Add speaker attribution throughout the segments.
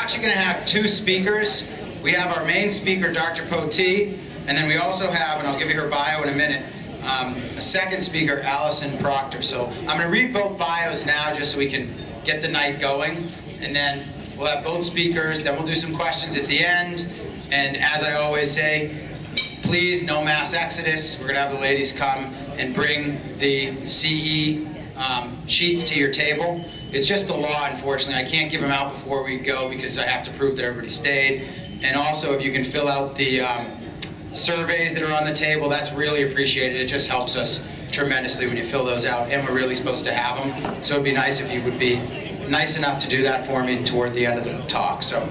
Speaker 1: actually going to have two speakers. We have our main speaker, Dr. Poteet, and then we also have, and I'll give you her bio in a minute, a second speaker, Allison Proctor. So I'm going to read both bios now just so we can get the night going, and then we'll have both speakers, then we'll do some questions at the end, and as I always say, please, no mass exodus. We're going to have the ladies come and bring the CE sheets to your table. It's just the law, unfortunately. I can't give them out before we go because I have to prove that everybody stayed. And also, if you can fill out the surveys that are on the table, that's really appreciated. It just helps us tremendously when you fill those out, and we're really supposed to have them. So it'd be nice if you would be nice enough to do that for me toward the end of the talk. So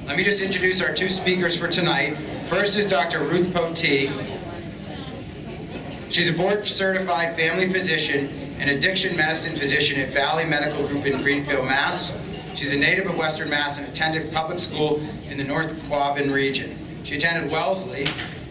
Speaker 1: let me just introduce our two speakers for tonight. First is Dr. Ruth Poteet. She's a board-certified family physician and addiction medicine physician at Valley Medical Group in Greenfield, Mass. She's a native of Western Mass and attended public school in the North Quabbin region. She attended Wellesley,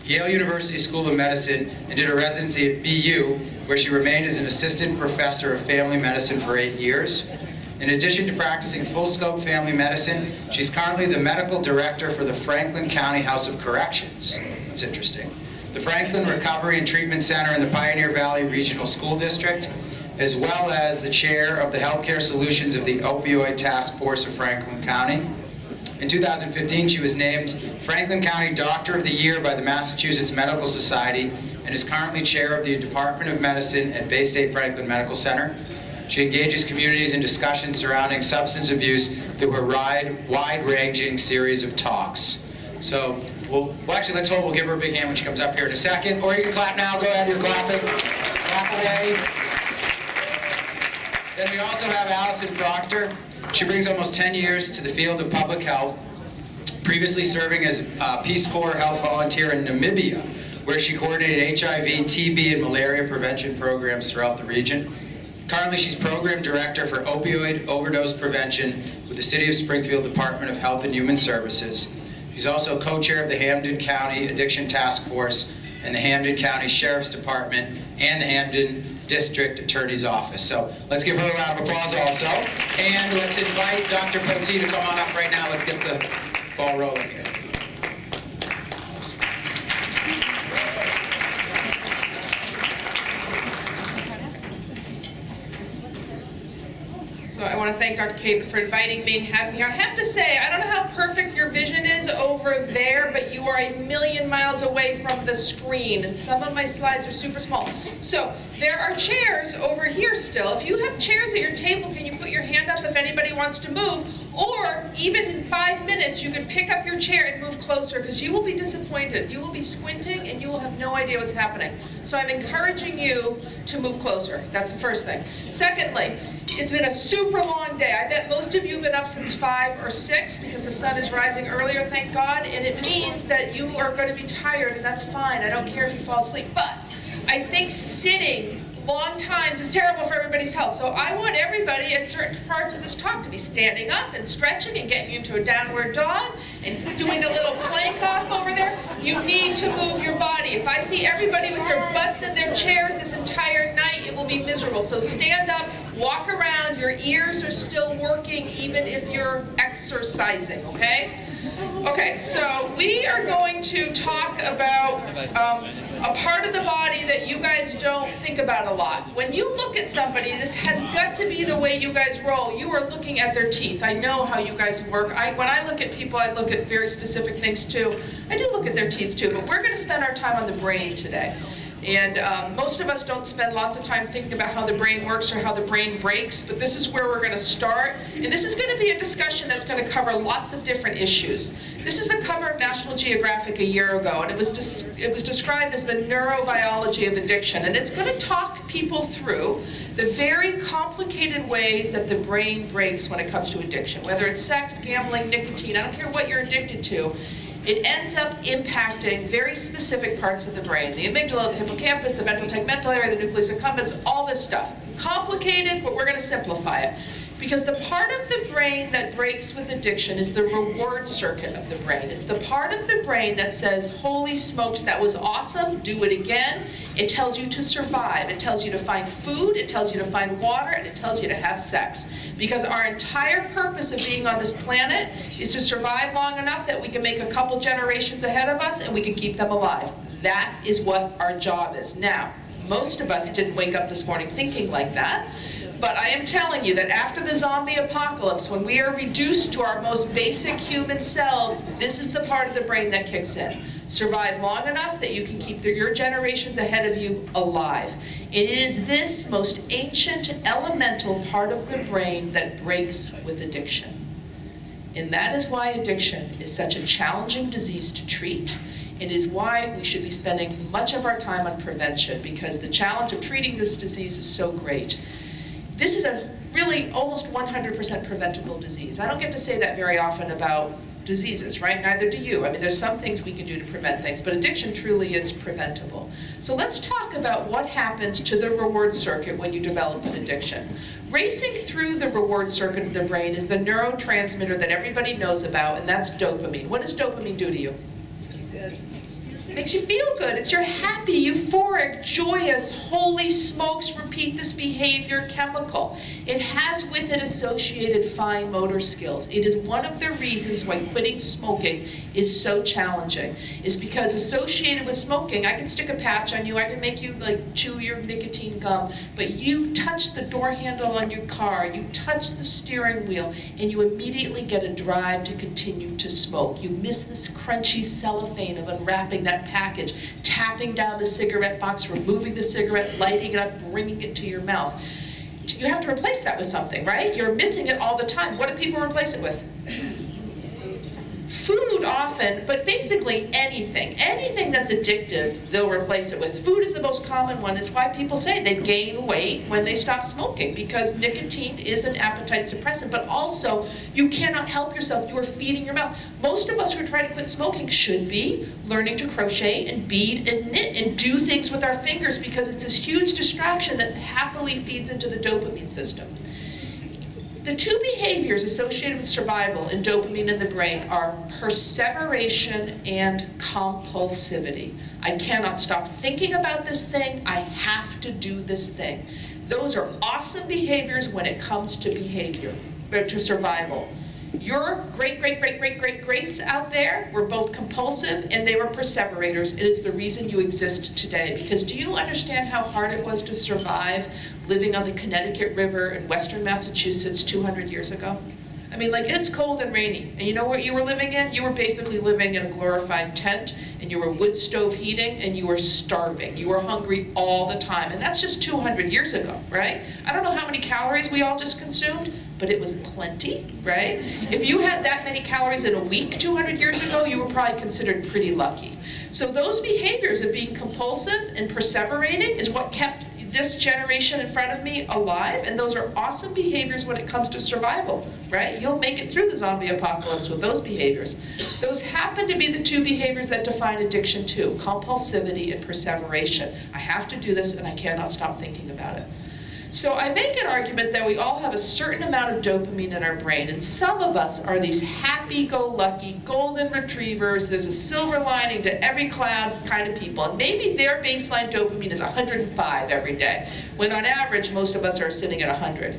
Speaker 1: Yale University School of Medicine, and did a residency at BU, where she remained as an assistant professor of family medicine for 8 years. In addition to practicing full-scope family medicine, she's currently the medical director for the Franklin County House of Corrections. That's interesting. The Franklin Recovery and Treatment Center in the Pioneer Valley Regional School District, as well as the chair of the Healthcare Solutions of the Opioid Task Force of Franklin County. In 2015, she was named Franklin County Doctor of the Year by the Massachusetts Medical Society and is currently chair of the Department of Medicine at Bay State Franklin Medical Center. She engages communities in discussions surrounding substance abuse through a wide-ranging series of talks. So, well, actually, let's hope we'll give her a big hand when she comes up here in a second. Or you can clap now. Go ahead, you're clapping. Clap away. Then we also have Allison Proctor. She brings almost 10 years to the field of public health, previously serving as a Peace Corps health volunteer in Namibia, where she coordinated HIV, TB, and malaria prevention programs throughout the region. Currently, she's program director for opioid overdose prevention with the City of Springfield Department of Health and Human Services. She's also co-chair of the Hampden County Addiction Task Force and the Hampden County Sheriff's Department and the Hampden District Attorney's Office. So let's give her a round of applause also. And let's invite Dr. Poteet to come on up right now. Let's get the ball rolling here.
Speaker 2: So I want to thank Dr. Caven for inviting me and having me here. I have to say, I don't know how perfect your vision is over there, but you are a million miles away from the screen, and some of my slides are super small. So there are chairs over here still. If you have chairs at your table, can you put your hand up if anybody wants to move? Or even in 5 minutes, you could pick up your chair and move closer, because you will be disappointed. You will be squinting and you will have no idea what's happening. So I'm encouraging you to move closer. That's the first thing. Secondly, it's been a super long day. I bet most of you have been up since 5 or 6 because the sun is rising earlier, thank God, and it means that you are going to be tired, and that's fine. I don't care if you fall asleep. But I think sitting long times is terrible for everybody's health. So I want everybody at certain parts of this talk to be standing up and stretching and getting into a downward dog and doing a little plank off over there. You need to move your body. If I see everybody with their butts in their chairs this entire night, it will be miserable. So stand up, walk around. Your ears are still working even if you're exercising, okay? Okay, so we are going to talk about a part of the body that you guys don't think about a lot. When you look at somebody, this has got to be the way you guys roll. You are looking at their teeth. I know how you guys work. When I look at people, I look at very specific things too. I do look at their teeth too, but we're going to spend our time on the brain today. And most of us don't spend lots of time thinking about how the brain works or how the brain breaks, but this is where we're going to start. And this is going to be a discussion that's going to cover lots of different issues. This is the cover of National Geographic a year ago, and it was described as the neurobiology of addiction. And it's going to talk people through the very complicated ways that the brain breaks when it comes to addiction. Whether it's sex, gambling, nicotine, I don't care what you're addicted to. It ends up impacting very specific parts of the brain. The amygdala, the hippocampus, the ventral tegmental area, the nucleus accumbens, all this stuff. Complicated, but we're going to simplify it. Because the part of the brain that breaks with addiction is the reward circuit of the brain. It's the part of the brain that says, holy smokes, that was awesome, do it again. It tells you to survive. It tells you to find food, it tells you to find water, and it tells you to have sex. Because our entire purpose of being on this planet is to survive long enough that we can make a couple generations ahead of us and we can keep them alive. That is what our job is. Now, most of us didn't wake up this morning thinking like that, but I am telling you that after the zombie apocalypse, when we are reduced to our most basic human selves, this is the part of the brain that kicks in. Survive long enough that you can keep your generations ahead of you alive. And it is this most ancient, elemental part of the brain that breaks with addiction. And that is why addiction is such a challenging disease to treat. It is why we should be spending much of our time on prevention, because the challenge of treating this disease is so great. This is a really almost 100% preventable disease. I don't get to say that very often about diseases, right? Neither do you. I mean, there's some things we can do to prevent things, but addiction truly is preventable. So let's talk about what happens to the reward circuit when you develop an addiction. Racing through the reward circuit of the brain is the neurotransmitter that everybody knows about, and that's dopamine. What does dopamine do to you?
Speaker 3: It's good.
Speaker 2: It makes you feel good. It's your happy, euphoric, joyous, holy smokes, repeat this behavior chemical. It has with it associated fine motor skills. It is one of the reasons why quitting smoking is so challenging. Is because associated with smoking, I can stick a patch on you, I can make you like chew your nicotine gum, but you touch the door handle on your car, you touch the steering wheel, and you immediately get a drive to continue to smoke. You miss this crunchy cellophane of unwrapping that package, tapping down the cigarette box, removing the cigarette, lighting it up, bringing it to your mouth. You have to replace that with something, right? You're missing it all the time. What do people replace it with? Food often, but basically anything. Anything that's addictive, they'll replace it with. Food is the most common one. It's why people say they gain weight when they stop smoking, because nicotine is an appetite suppressant, but also you cannot help yourself. You are feeding your mouth. Most of us who try to quit smoking should be learning to crochet and bead and knit and do things with our fingers, because it's this huge distraction that happily feeds into the dopamine system. The two behaviors associated with survival and dopamine in the brain are perseveration and compulsivity. I cannot stop thinking about this thing. I have to do this thing. Those are awesome behaviors when it comes to behavior, to survival. Your greats out there were both compulsive and they were perseverators. It is the reason you exist today. Because do you understand how hard it was to survive living on the Connecticut River in western Massachusetts 200 years ago? I mean, like, it's cold and rainy. And you know what you were living in? You were basically living in a glorified tent, and you were wood stove heating, and you were starving. You were hungry all the time. And that's just 200 years ago, right? I don't know how many calories we all just consumed, but it was plenty, right? If you had that many calories in a week 200 years ago, you were probably considered pretty lucky. So those behaviors of being compulsive and perseverating is what kept this generation in front of me alive, and those are awesome behaviors when it comes to survival, right? You'll make it through the zombie apocalypse with those behaviors. Those happen to be the two behaviors that define addiction too, compulsivity and perseveration. I have to do this and I cannot stop thinking about it. So I make an argument that we all have a certain amount of dopamine in our brain, and some of us are these happy-go-lucky golden retrievers. There's a silver lining to every cloud kind of people, and maybe their baseline dopamine is 105 every day, when on average most of us are sitting at 100.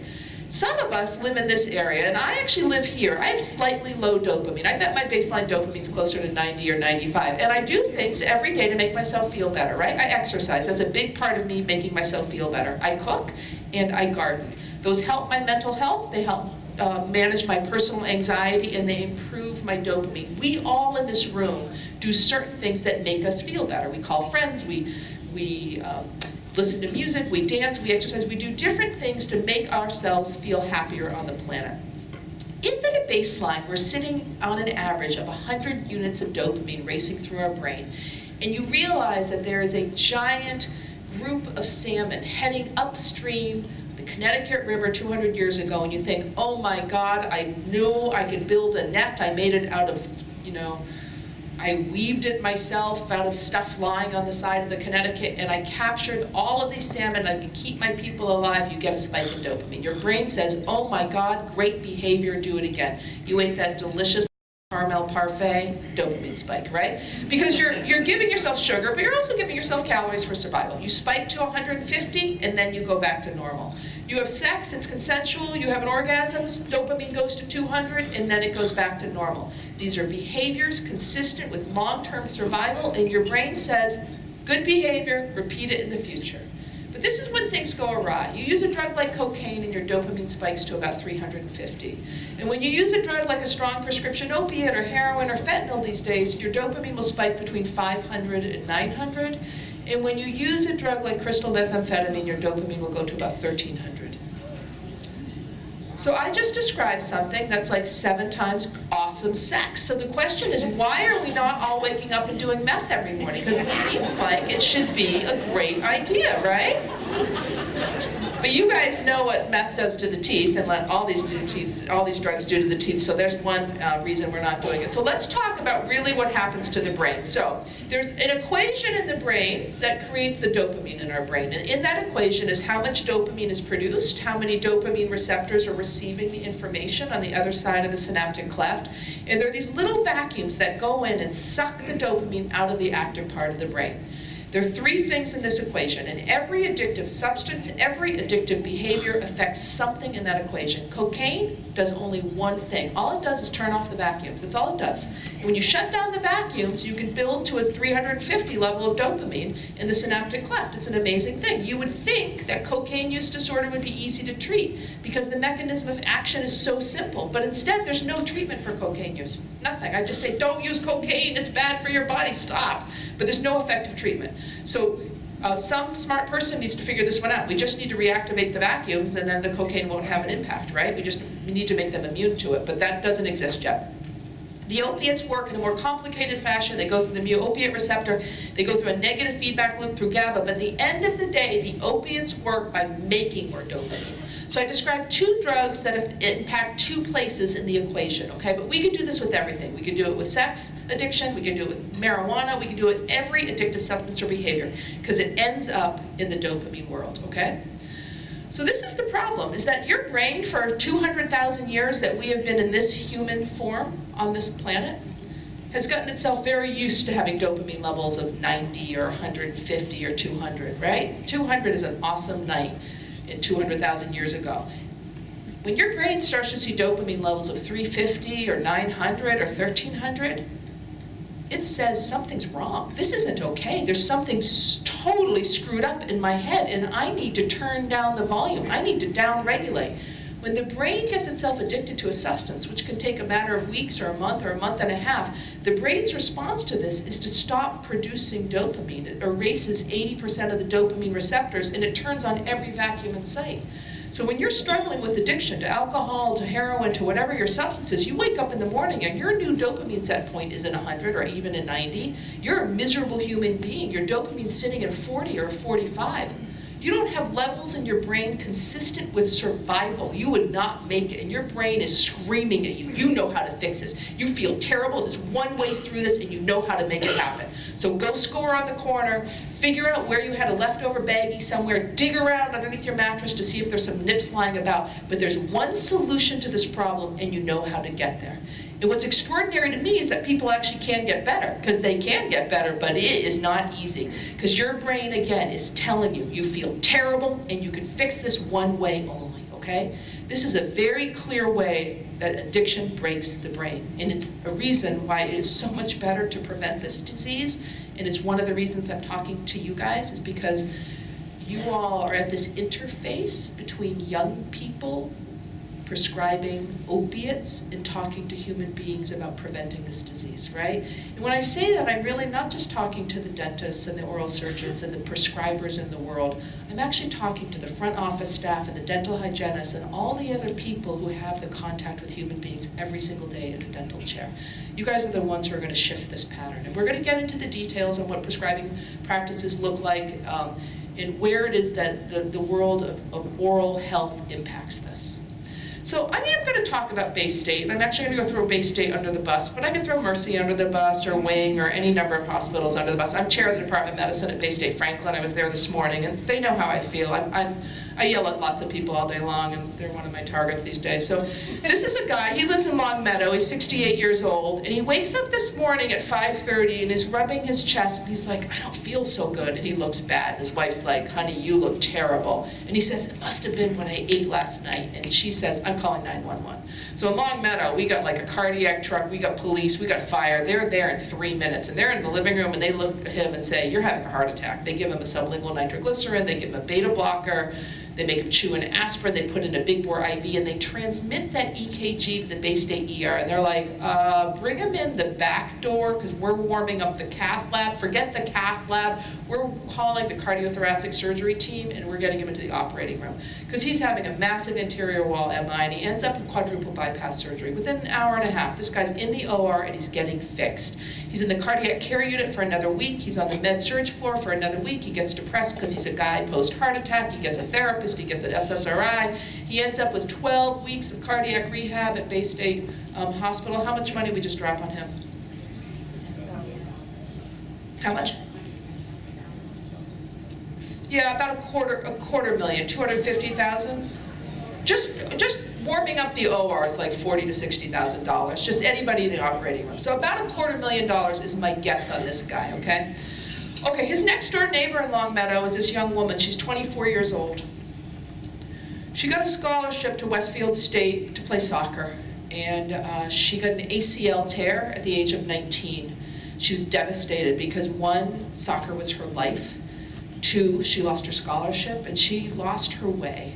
Speaker 2: Some of us live in this area, and I actually live here. I have slightly low dopamine. I bet my baseline dopamine is closer to 90 or 95, and I do things every day to make myself feel better, right? I exercise. That's a big part of me making myself feel better. I cook, and I garden. Those help my mental health. They help manage my personal anxiety, and they improve my dopamine. We all in this room do certain things that make us feel better. We call friends, we listen to music, we dance, we exercise, we do different things to make ourselves feel happier on the planet. If at a baseline we're sitting on an average of 100 units of dopamine racing through our brain, and you realize that there is a giant group of salmon heading upstream the Connecticut River 200 years ago, and you think, oh my God, I knew I could build a net. I made it out of, I weaved it myself out of stuff lying on the side of the Connecticut, and I captured all of these salmon. I could keep my people alive. You get a spike in dopamine. Your brain says, oh my God, great behavior, do it again. You ate that delicious caramel parfait, dopamine spike, right? Because you're giving yourself sugar, but you're also giving yourself calories for survival. You spike to 150, and then you go back to normal. You have sex, it's consensual, you have an orgasm, dopamine goes to 200, and then it goes back to normal. These are behaviors consistent with long-term survival, and your brain says, good behavior, repeat it in the future. But this is when things go awry. You use a drug like cocaine and your dopamine spikes to about 350. And when you use a drug like a strong prescription opiate or heroin or fentanyl these days, your dopamine will spike between 500 and 900. And when you use a drug like crystal methamphetamine, your dopamine will go to about 1300. So I just described something that's like 7 times awesome sex. So the question is, why are we not all waking up and doing meth every morning? Because it seems like it should be a great idea, right? But you guys know what meth does to the teeth, and let all these drugs do to the teeth. So there's one reason we're not doing it. So let's talk about really what happens to the brain. So there's an equation in the brain that creates the dopamine in our brain. And in that equation is how much dopamine is produced, how many dopamine receptors are receiving the information on the other side of the synaptic cleft. And there are these little vacuums that go in and suck the dopamine out of the active part of the brain. There are 3 things in this equation, and every addictive substance, every addictive behavior affects something in that equation. Cocaine does only one thing. All it does is turn off the vacuums. That's all it does. And when you shut down the vacuums, you can build to a 350 level of dopamine in the synaptic cleft. It's an amazing thing. You would think that cocaine use disorder would be easy to treat because the mechanism of action is so simple. But instead, there's no treatment for cocaine use. Nothing. I just say, don't use cocaine. It's bad for your body. Stop. But there's no effective treatment. So some smart person needs to figure this one out. We just need to reactivate the vacuums, and then the cocaine won't have an impact, right? We need to make them immune to it, but that doesn't exist yet. The opiates work in a more complicated fashion. They go through the mu-opiate receptor. They go through a negative feedback loop through GABA. But at the end of the day, the opiates work by making more dopamine. So I described 2 drugs that impact 2 places in the equation, okay? But we could do this with everything. We could do it with sex addiction. We could do it with marijuana. We could do it with every addictive substance or behavior because it ends up in the dopamine world, okay? So this is the problem, is that your brain, for 200,000 years that we have been in this human form on this planet, has gotten itself very used to having dopamine levels of 90 or 150 or 200, right? 200 is an awesome night in 200,000 years ago. When your brain starts to see dopamine levels of 350 or 900 or 1300, it says something's wrong. This isn't okay. There's something totally screwed up in my head, and I need to turn down the volume. I need to down-regulate. When the brain gets itself addicted to a substance, which can take a matter of weeks or a month and a half, the brain's response to this is to stop producing dopamine. It erases 80% of the dopamine receptors, and it turns on every vacuum in sight. So when you're struggling with addiction to alcohol, to heroin, to whatever your substance is, you wake up in the morning and your new dopamine set point is in 100 or even in 90. You're a miserable human being. Your dopamine's sitting at a 40 or a 45. You don't have levels in your brain consistent with survival. You would not make it, and your brain is screaming at you. You know how to fix this. You feel terrible. There's one way through this, and you know how to make it happen. So go score on the corner, figure out where you had a leftover baggie somewhere, dig around underneath your mattress to see if there's some nips lying about. But there's one solution to this problem, and you know how to get there. And what's extraordinary to me is that people actually can get better, because they can get better, but it is not easy. Because your brain, again, is telling you, you feel terrible, and you can fix this one way only, okay? This is a very clear way that addiction breaks the brain. And it's a reason why it is so much better to prevent this disease. And it's one of the reasons I'm talking to you guys, is because you all are at this interface between young people prescribing opiates and talking to human beings about preventing this disease, right? And when I say that, I'm really not just talking to the dentists and the oral surgeons and the prescribers in the world. I'm actually talking to the front office staff and the dental hygienists and all the other people who have the contact with human beings every single day in a dental chair. You guys are the ones who are going to shift this pattern. And we're going to get into the details on what prescribing practices look like and where it is that the world of oral health impacts this. So I am going to talk about Bay State, and I'm actually going to go throw Bay State under the bus, but I could throw Mercy under the bus, or Wing, or any number of hospitals under the bus. I'm chair of the Department of Medicine at Bay State Franklin. I was there this morning, and they know how I feel. I yell at lots of people all day long, and they're one of my targets these days. So this is a guy, he lives in Long Meadow, he's 68 years old, and he wakes up this morning at 5:30 and is rubbing his chest, and he's like, I don't feel so good, and he looks bad. And his wife's like, honey, you look terrible. And he says, it must have been what I ate last night. And she says, I'm calling 911. So in Long Meadow, we got like a cardiac truck, we got police, we got fire. They're there in 3 minutes, and they're in the living room, and they look at him and say, you're having a heart attack. They give him a sublingual nitroglycerin, they give him a beta blocker, they make him chew an aspirin, they put in a big bore IV, and they transmit that EKG to the Bay State ER. And they're like, bring him in the back door, because we're warming up the cath lab. Forget the cath lab. We're calling the cardiothoracic surgery team, and we're getting him into the operating room. Because he's having a massive anterior wall MI, and he ends up in quadruple bypass surgery. Within an hour and a half, this guy's in the OR, and he's getting fixed. He's in the cardiac care unit for another week. He's on the med-surg floor for another week. He gets depressed because he's a guy post-heart attack. He gets a therapist. He gets an SSRI. He ends up with 12 weeks of cardiac rehab at Bay State Hospital. How much money we just drop on him? How much? Yeah, about a quarter million, 250,000. Just warming up the OR is like $40,000 to $60,000. Just anybody in the operating room. So about $250,000 is my guess on this guy. Okay. Okay. His next door neighbor in Long Meadow is this young woman. She's 24 years old. She got a scholarship to Westfield State to play soccer, and she got an ACL tear at the age of 19. She was devastated because 1, soccer was her life. 2, she lost her scholarship, and she lost her way.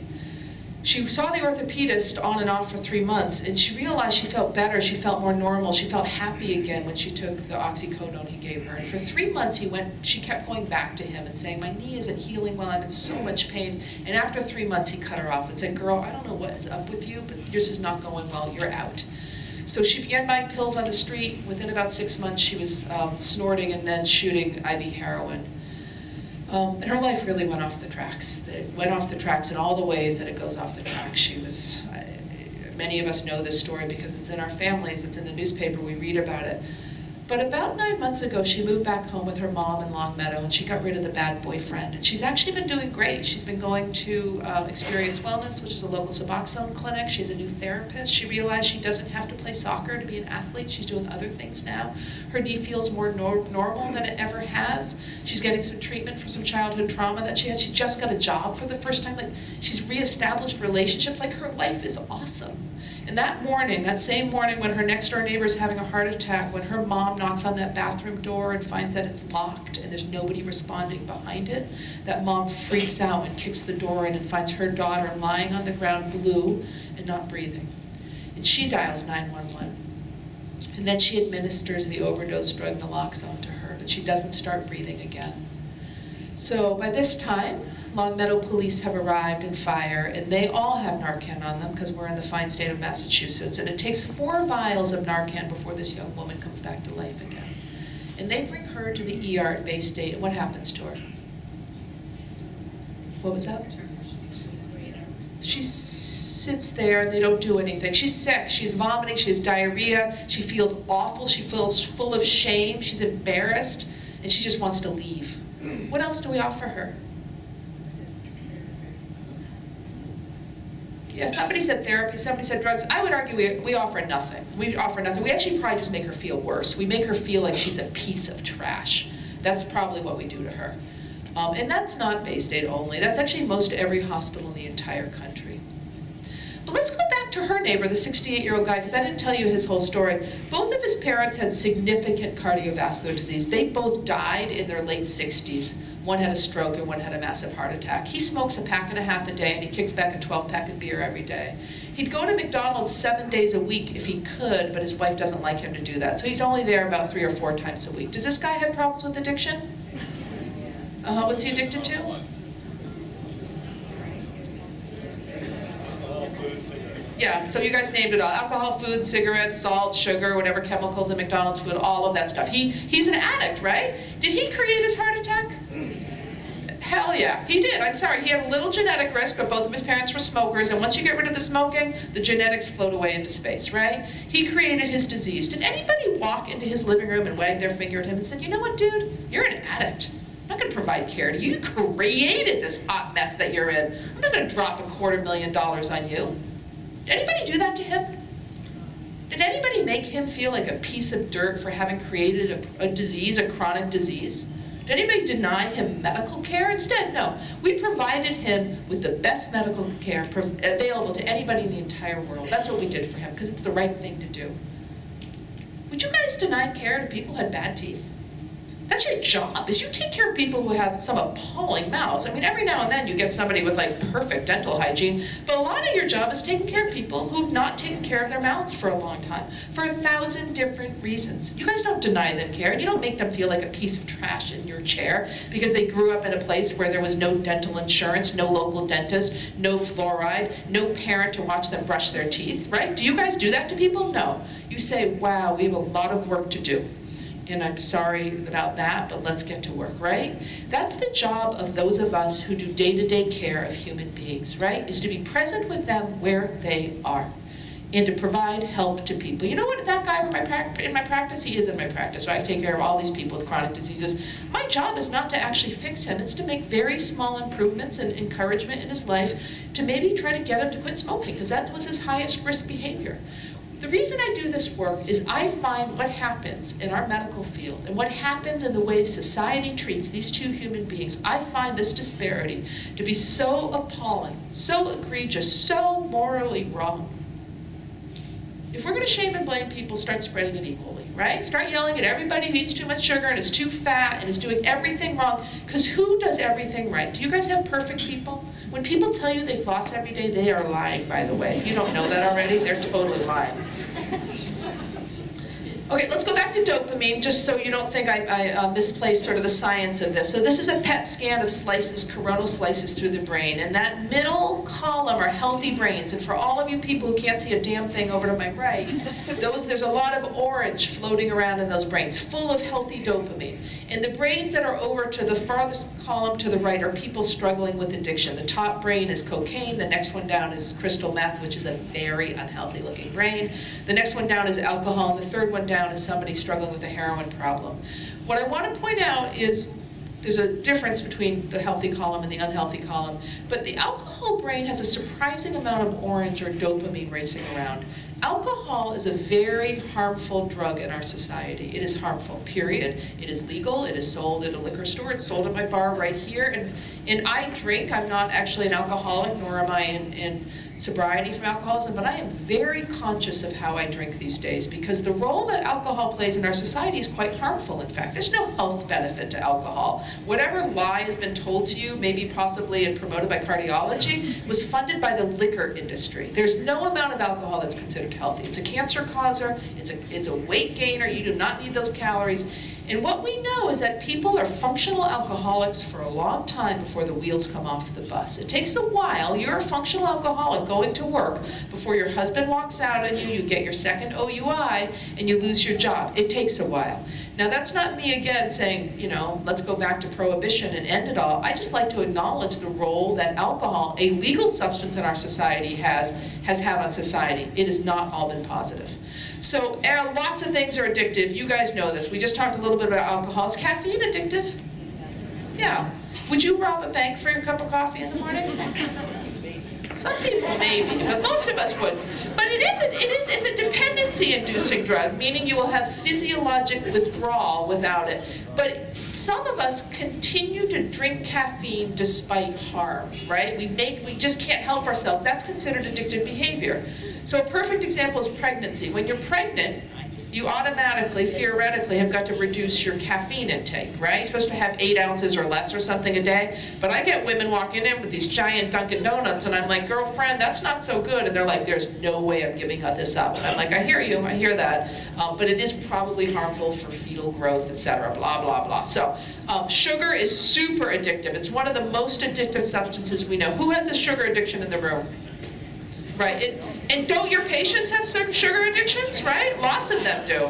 Speaker 2: She saw the orthopedist on and off for 3 months, and she realized she felt better, she felt more normal, she felt happy again when she took the oxycodone he gave her. And for 3 months she kept going back to him and saying, my knee isn't healing well, I'm in so much pain. And after 3 months he cut her off and said, girl, I don't know what is up with you, but yours is not going well, you're out. So she began buying pills on the street. Within about 6 months she was snorting and then shooting IV heroin. And her life really went off the tracks. It went off the tracks in all the ways that it goes off the tracks. She was, many of us know this story because it's in our families, it's in the newspaper, we read about it. But about 9 months ago, she moved back home with her mom in Long Meadow, and she got rid of the bad boyfriend. And she's actually been doing great. She's been going to Experience Wellness, which is a local Suboxone clinic. She's a new therapist. She realized she doesn't have to play soccer to be an athlete. She's doing other things now. Her knee feels more normal than it ever has. She's getting some treatment for some childhood trauma that she had. She just got a job for the first time. Like, she's reestablished relationships. Like, her life is awesome. And that morning, that same morning when her next door neighbor is having a heart attack, when her mom knocks on that bathroom door and finds that it's locked and there's nobody responding behind it, that mom freaks out and kicks the door in and finds her daughter lying on the ground blue and not breathing. And she dials 911. And then she administers the overdose drug naloxone to her, but she doesn't start breathing again. So by this time, Long Meadow police have arrived and fire, and they all have Narcan on them because we're in the fine state of Massachusetts, and it takes 4 vials of Narcan before this young woman comes back to life again. And they bring her to the ER at Bay State, and what happens to her? What was that? She sits there and they don't do anything. She's sick, she's vomiting, she has diarrhea, she feels awful, she feels full of shame, she's embarrassed, and she just wants to leave. What else do we offer her? Yeah, somebody said therapy, somebody said drugs. I would argue we offer nothing. We offer nothing. We actually probably just make her feel worse. We make her feel like she's a piece of trash. That's probably what we do to her. And that's not Bay State only. That's actually most every hospital in the entire country. But let's go back to her neighbor, the 68-year-old guy, because I didn't tell you his whole story. Both of his parents had significant cardiovascular disease. They both died in their late 60s. One had a stroke and one had a massive heart attack. He smokes a pack and a half a day, and he kicks back a 12-pack of beer every day. He'd go to McDonald's 7 days a week if he could, but his wife doesn't like him to do that. So he's only there about 3 or 4 times a week. Does this guy have problems with addiction? What's he addicted to? Yeah, so you guys named it all. Alcohol, food, cigarettes, salt, sugar, whatever chemicals in McDonald's food, all of that stuff. He's an addict, right? Did he create his heart attack? Hell yeah, he did. I'm sorry, he had a little genetic risk, but both of his parents were smokers, and once you get rid of the smoking, the genetics float away into space, right? He created his disease. Did anybody walk into his living room and wag their finger at him and said, you know what, dude, you're an addict. I'm not going to provide care to you. You created this hot mess that you're in. I'm not going to drop $250,000 on you. Did anybody do that to him? Did anybody make him feel like a piece of dirt for having created a disease, a chronic disease? Did anybody deny him medical care? Instead, no. We provided him with the best medical care available to anybody in the entire world. That's what we did for him, because it's the right thing to do. Would you guys deny care to people who had bad teeth? That's your job, is you take care of people who have some appalling mouths. I mean, every now and then you get somebody with like perfect dental hygiene, but a lot of your job is taking care of people who've not taken care of their mouths for a long time, for 1,000 different reasons. You guys don't deny them care, and you don't make them feel like a piece of trash in your chair because they grew up in a place where there was no dental insurance, no local dentist, no fluoride, no parent to watch them brush their teeth, right? Do you guys do that to people? No. You say, wow, we have a lot of work to do. And I'm sorry about that, but let's get to work, right? That's the job of those of us who do day-to-day care of human beings, right? Is to be present with them where they are and to provide help to people. You know what, that guy in my practice, he is in my practice, right? I take care of all these people with chronic diseases. My job is not to actually fix him. It's to make very small improvements and encouragement in his life to maybe try to get him to quit smoking, because that was his highest risk behavior. The reason I do this work is I find what happens in our medical field and what happens in the way society treats these two human beings. I find this disparity to be so appalling, so egregious, so morally wrong. If we're going to shame and blame people, start spreading it equally, right? Start yelling at everybody who eats too much sugar and is too fat and is doing everything wrong, because who does everything right? Do you guys have perfect people? When people tell you they floss every day, they are lying, by the way. If you don't know that already, they're totally lying. Okay, let's go back to dopamine, just so you don't think I misplaced sort of the science of this. So this is a PET scan of slices, coronal slices through the brain, and that middle column are healthy brains. And for all of you people who can't see a damn thing over to my right, there's a lot of orange floating around in those brains, full of healthy dopamine. And the brains that are over to the farthest column to the right are people struggling with addiction. The top brain is cocaine, the next one down is crystal meth, which is a very unhealthy looking brain. The next one down is alcohol, and the third one down is somebody struggling with a heroin problem. What I want to point out is there's a difference between the healthy column and the unhealthy column, but the alcohol brain has a surprising amount of orange or dopamine racing around. Alcohol is a very harmful drug in our society. It is harmful, period. It is legal, it is sold at a liquor store, it's sold at my bar right here, and I drink. I'm not actually an alcoholic, nor am I in sobriety from alcoholism, but I am very conscious of how I drink these days, because the role that alcohol plays in our society is quite harmful, in fact. There's no health benefit to alcohol. Whatever lie has been told to you, maybe possibly and promoted by cardiology, was funded by the liquor industry. There's no amount of alcohol that's considered healthy. It's a cancer causer, it's a weight gainer, you do not need those calories. And what we know is that people are functional alcoholics for a long time before the wheels come off the bus. It takes a while. You're a functional alcoholic going to work before your husband walks out on you, you get your second OUI, and you lose your job. It takes a while. Now, that's not me again saying, let's go back to prohibition and end it all. I just like to acknowledge the role that alcohol, a legal substance in our society, has had on society. It has not all been positive. So lots of things are addictive. You guys know this. We just talked a little bit about alcohol. Is caffeine addictive? Yeah. Would you rob a bank for your cup of coffee in the morning? Some people maybe, but most of us would. But it's a dependency-inducing drug, meaning you will have physiologic withdrawal without it. But some of us continue to drink caffeine despite harm, right? We just can't help ourselves. That's considered addictive behavior. So a perfect example is pregnancy. When you're pregnant, you automatically, theoretically, have got to reduce your caffeine intake, right? You're supposed to have 8 ounces or less or something a day. But I get women walking in with these giant Dunkin' Donuts, and I'm like, girlfriend, that's not so good. And they're like, there's no way I'm giving this up. And I'm like, I hear you, I hear that. But it is probably harmful for fetal growth, et-cetera, blah, blah, blah. So sugar is super addictive. It's one of the most addictive substances we know. Who has a sugar addiction in the room? Right, and don't your patients have certain sugar addictions, right? Lots of them do.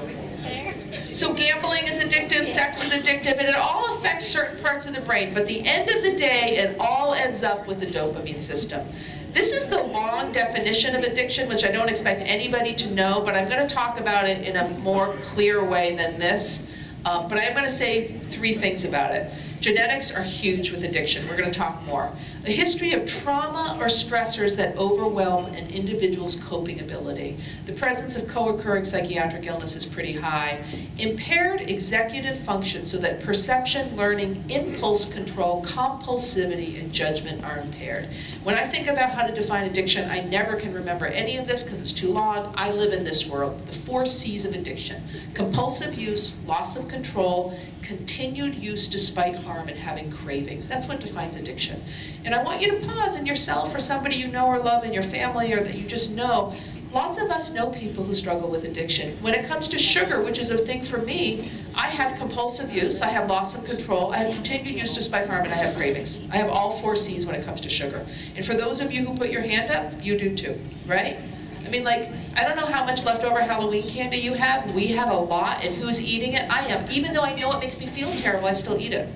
Speaker 2: So gambling is addictive, sex is addictive, and it all affects certain parts of the brain. But at the end of the day, it all ends up with the dopamine system. This is the long definition of addiction, which I don't expect anybody to know, but I'm going to talk about it in a more clear way than this. But I'm going to say 3 things about it. Genetics are huge with addiction. We're going to talk more. A history of trauma or stressors that overwhelm an individual's coping ability. The presence of co-occurring psychiatric illness is pretty high. Impaired executive function, so that perception, learning, impulse control, compulsivity, and judgment are impaired. When I think about how to define addiction, I never can remember any of this because it's too long. I live in this world. The 4 C's of addiction: compulsive use, loss of control, continued use despite harm, and having cravings. That's what defines addiction. And I want you to pause in yourself or somebody you know or love in your family or that you just know. Lots of us know people who struggle with addiction. When it comes to sugar, which is a thing for me, I have compulsive use, I have loss of control, I have continued use despite harm, and I have cravings. I have all 4 C's when it comes to sugar. And for those of you who put your hand up, you do too, right? I mean, like, I don't know how much leftover Halloween candy you have. We had a lot, and who's eating it? I am. Even though I know it makes me feel terrible, I still eat it.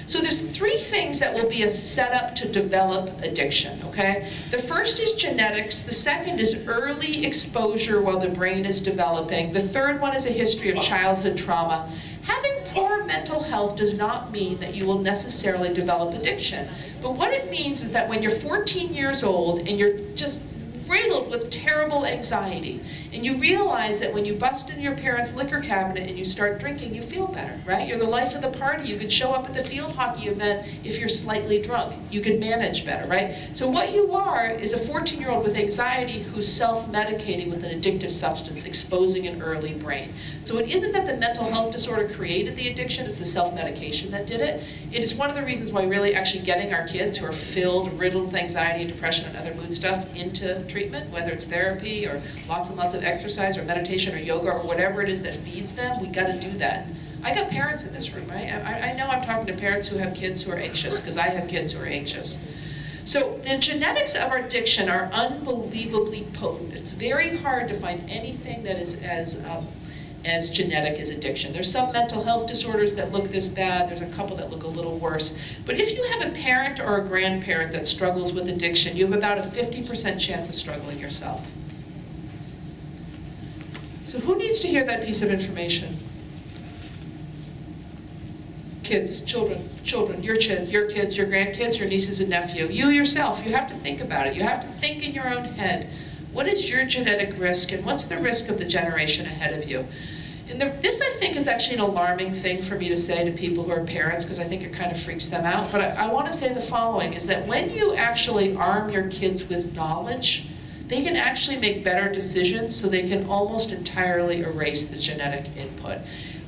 Speaker 2: So there's 3 things that will be a setup to develop addiction, okay? The first is genetics. The second is early exposure while the brain is developing. The third one is a history of childhood trauma. Having poor mental health does not mean that you will necessarily develop addiction. But what it means is that when you're 14 years old and you're just riddled with terrible anxiety, and you realize that when you bust in your parents' liquor cabinet and you start drinking, you feel better, right? You're the life of the party. You could show up at the field hockey event if you're slightly drunk. You could manage better, right? So what you are is a 14-year-old with anxiety who's self-medicating with an addictive substance, exposing an early brain. So it isn't that the mental health disorder created the addiction, it's the self-medication that did it. It is one of the reasons why really actually getting our kids who are filled, riddled with anxiety, depression, and other mood stuff into treatment, whether it's therapy or lots and lots of exercise or meditation or yoga or whatever it is that feeds them, we got to do that. I got parents in this room, right? I know I'm talking to parents who have kids who are anxious because I have kids who are anxious. So the genetics of our addiction are unbelievably potent. It's very hard to find anything that is as genetic as addiction. There's some mental health disorders that look this bad. There's a couple that look a little worse. But if you have a parent or a grandparent that struggles with addiction, you have about a 50% chance of struggling yourself. So who needs to hear that piece of information? Kids, children, your kids, your grandkids, your nieces and nephew. You yourself, you have to think about it. You have to think in your own head. What is your genetic risk, and what's the risk of the generation ahead of you? And this, I think, is actually an alarming thing for me to say to people who are parents, because I think it kind of freaks them out. But I want to say the following, is that when you actually arm your kids with knowledge, they can actually make better decisions, so they can almost entirely erase the genetic input.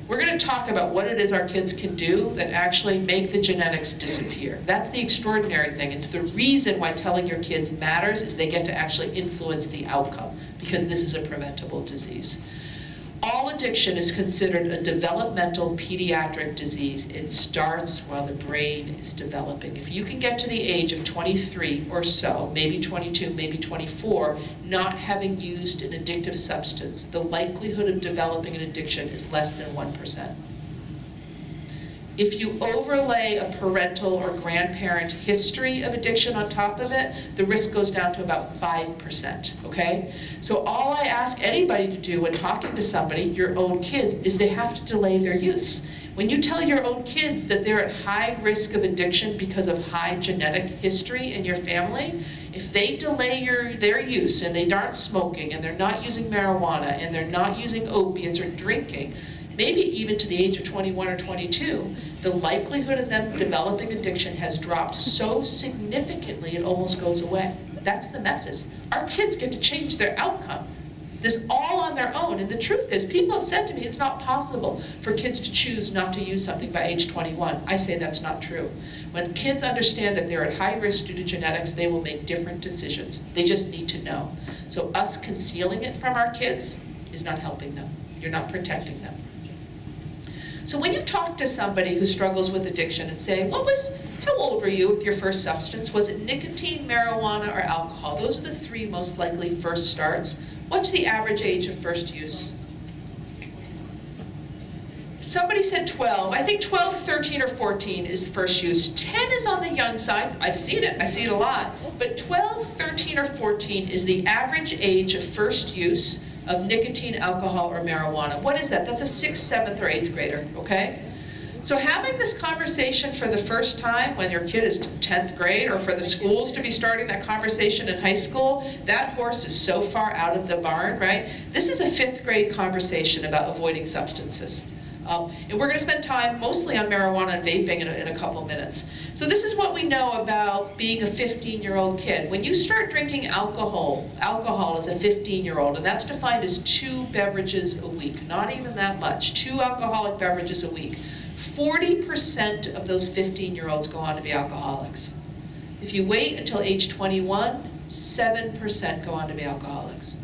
Speaker 2: We're going to talk about what it is our kids can do that actually make the genetics disappear. That's the extraordinary thing. It's the reason why telling your kids matters, is they get to actually influence the outcome, because this is a preventable disease. All addiction is considered a developmental pediatric disease. It starts while the brain is developing. If you can get to the age of 23 or so, maybe 22, maybe 24, not having used an addictive substance, the likelihood of developing an addiction is less than 1%. If you overlay a parental or grandparent history of addiction on top of it, the risk goes down to about 5%, okay? So all I ask anybody to do when talking to somebody, your own kids, is they have to delay their use. When you tell your own kids that they're at high risk of addiction because of high genetic history in your family, if they delay their use and they aren't smoking and they're not using marijuana and they're not using opiates or drinking, maybe even to the age of 21 or 22, the likelihood of them developing addiction has dropped so significantly it almost goes away. That's the message. Our kids get to change their outcome. This all on their own. And the truth is, people have said to me, it's not possible for kids to choose not to use something by age 21. I say that's not true. When kids understand that they're at high risk due to genetics, they will make different decisions. They just need to know. So us concealing it from our kids is not helping them. You're not protecting them. So when you talk to somebody who struggles with addiction and say, how old were you with your first substance? Was it nicotine, marijuana, or alcohol? Those are the 3 most likely first starts. What's the average age of first use? Somebody said 12. I think 12, 13, or 14 is first use. 10 is on the young side. I've seen it. I see it a lot. But 12, 13, or 14 is the average age of first use of nicotine, alcohol, or marijuana. What is that? That's a 6th, 7th, or 8th grader, okay? So having this conversation for the first time when your kid is 10th grade, or for the schools to be starting that conversation in high school, that horse is so far out of the barn, right? This is a 5th grade conversation about avoiding substances. And we're going to spend time mostly on marijuana and vaping in a couple minutes. So this is what we know about being a 15-year-old kid. When you start drinking alcohol as a 15-year-old, and that's defined as 2 beverages a week, not even that much, 2 alcoholic beverages a week, 40% of those 15-year-olds go on to be alcoholics. If you wait until age 21, 7% go on to be alcoholics.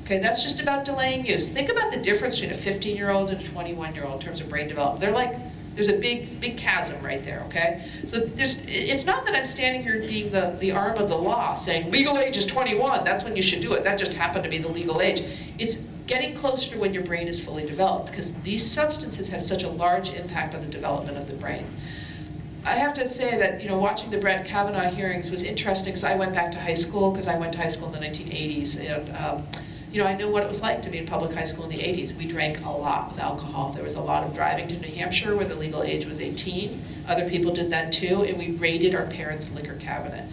Speaker 2: Okay, that's just about delaying use. Think about the difference between a 15-year-old and a 21-year-old in terms of brain development. There's a big chasm right there, okay? So it's not that I'm standing here being the arm of the law saying legal age is 21, that's when you should do it. That just happened to be the legal age. It's getting closer to when your brain is fully developed, because these substances have such a large impact on the development of the brain. I have to say that, watching the Brett Kavanaugh hearings was interesting, because I went back to high school, because I went to high school in the 1980s, and I know what it was like to be in public high school in the 80s. We drank a lot with alcohol. There was a lot of driving to New Hampshire where the legal age was 18. Other people did that too, and we raided our parents' liquor cabinet.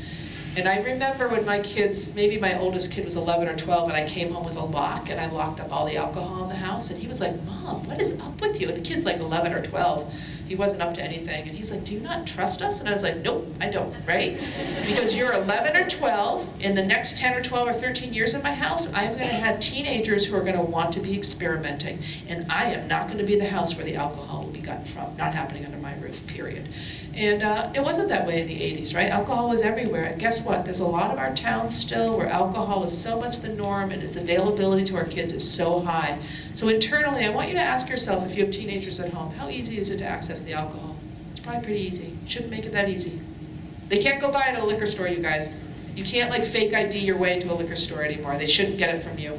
Speaker 2: And I remember when my kids, maybe my oldest kid was 11 or 12, and I came home with a lock, and I locked up all the alcohol in the house, and he was like, "Mom, what is up with you?" And the kid's like 11 or 12. He wasn't up to anything, and he's like, "Do you not trust us?" And I was like, "Nope, I don't," right? Because you're 11 or 12, in the next 10 or 12 or 13 years in my house, I'm gonna have teenagers who are gonna want to be experimenting, and I am not gonna be the house where the alcohol will be gotten from. Not happening under my roof, period. And it wasn't that way in the 80s, right? Alcohol was everywhere, and guess what? There's a lot of our towns still where alcohol is so much the norm, and its availability to our kids is so high. So internally, I want you to ask yourself, if you have teenagers at home, how easy is it to access the alcohol? It's probably pretty easy. Shouldn't make it that easy. They can't go buy it at a liquor store, you guys. You can't fake ID your way into a liquor store anymore. They shouldn't get it from you.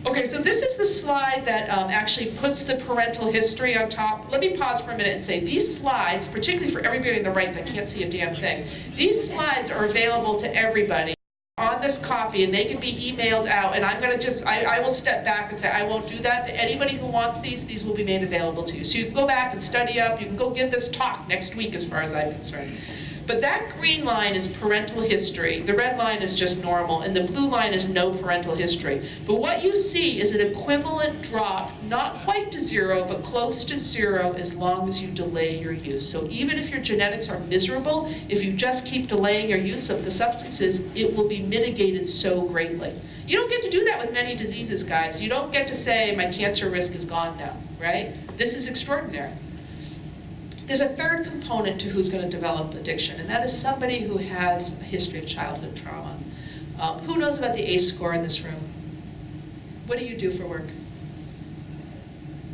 Speaker 2: Okay, so this is the slide that actually puts the parental history on top. Let me pause for a minute and say, these slides, particularly for everybody on the right that can't see a damn thing, these slides are available to everybody on this copy, and they can be emailed out, and I'm going to I will step back and say I won't do that, but anybody who wants these will be made available to you. So you can go back and study up, you can go give this talk next week as far as I'm concerned. But that green line is parental history, the red line is just normal, and the blue line is no parental history. But what you see is an equivalent drop, not quite to 0, but close to 0 as long as you delay your use. So even if your genetics are miserable, if you just keep delaying your use of the substances, it will be mitigated so greatly. You don't get to do that with many diseases, guys. You don't get to say, my cancer risk is gone now, right? This is extraordinary. There's a third component to who's going to develop addiction, and that is somebody who has a history of childhood trauma. Who knows about the ACE score in this room? What do you do for work?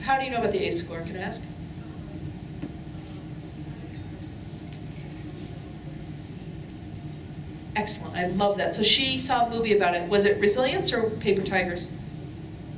Speaker 2: How do you know about the ACE score, can I ask? Excellent, I love that. So she saw a movie about it. Was it Resilience or Paper Tigers?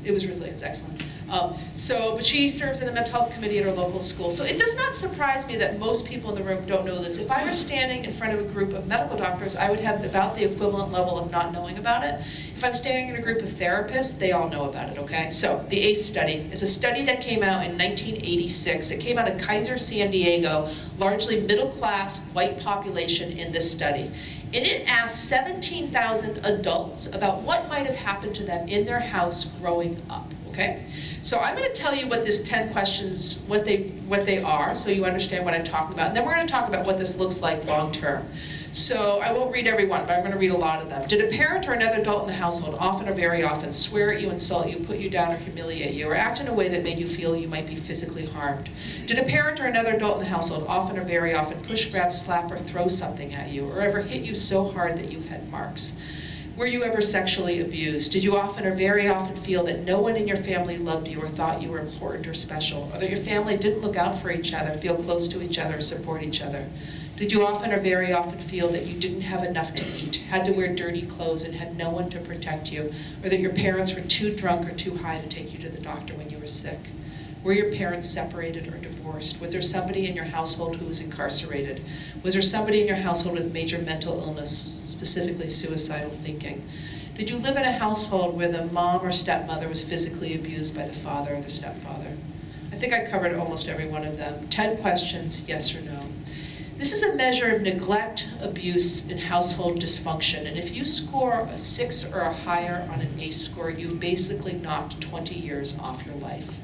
Speaker 2: It was Resilience, excellent. But she serves in the mental health committee at her local school. So it does not surprise me that most people in the room don't know this. If I were standing in front of a group of medical doctors, I would have about the equivalent level of not knowing about it. If I'm standing in a group of therapists, they all know about it, okay? So the ACE study is a study that came out in 1986. It came out of Kaiser San Diego, largely middle-class white population in this study. And it asked 17,000 adults about what might have happened to them in their house growing up. Okay, so I'm going to tell you what this 10 questions, what they are, so you understand what I'm talking about. And then we're going to talk about what this looks like long term. So I won't read every one, but I'm going to read a lot of them. Did a parent or another adult in the household, often or very often, swear at you, insult you, put you down, or humiliate you, or act in a way that made you feel you might be physically harmed? Did a parent or another adult in the household, often or very often, push, grab, slap, or throw something at you, or ever hit you so hard that you had marks? Were you ever sexually abused? Did you often or very often feel that no one in your family loved you or thought you were important or special, or that your family didn't look out for each other, feel close to each other, support each other? Did you often or very often feel that you didn't have enough to eat, had to wear dirty clothes, and had no one to protect you, or that your parents were too drunk or too high to take you to the doctor when you were sick? Were your parents separated or divorced? Was there somebody in your household who was incarcerated? Was there somebody in your household with major mental illness, specifically suicidal thinking? Did you live in a household where the mom or stepmother was physically abused by the father or the stepfather? I think I covered almost every one of them. 10 questions, yes or no. This is a measure of neglect, abuse, and household dysfunction. And if you score a 6 or a higher on an ACE score, you've basically knocked 20 years off your life.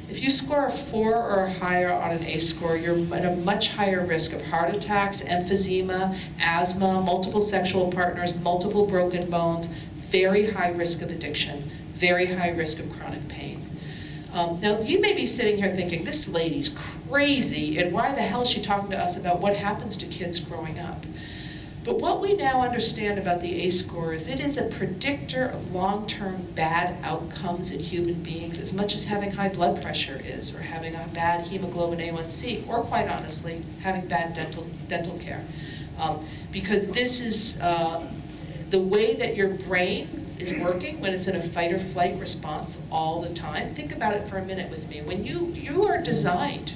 Speaker 2: If you score a 4 or higher on an ACE score, you're at a much higher risk of heart attacks, emphysema, asthma, multiple sexual partners, multiple broken bones, very high risk of addiction, very high risk of chronic pain. Now, you may be sitting here thinking, this lady's crazy, and why the hell is she talking to us about what happens to kids growing up? But what we now understand about the ACE score is it is a predictor of long-term bad outcomes in human beings as much as having high blood pressure is, or having a bad hemoglobin A1C, or quite honestly, having bad dental care. Because this is the way that your brain is working when it's in a fight or flight response all the time. Think about it for a minute with me. When you are designed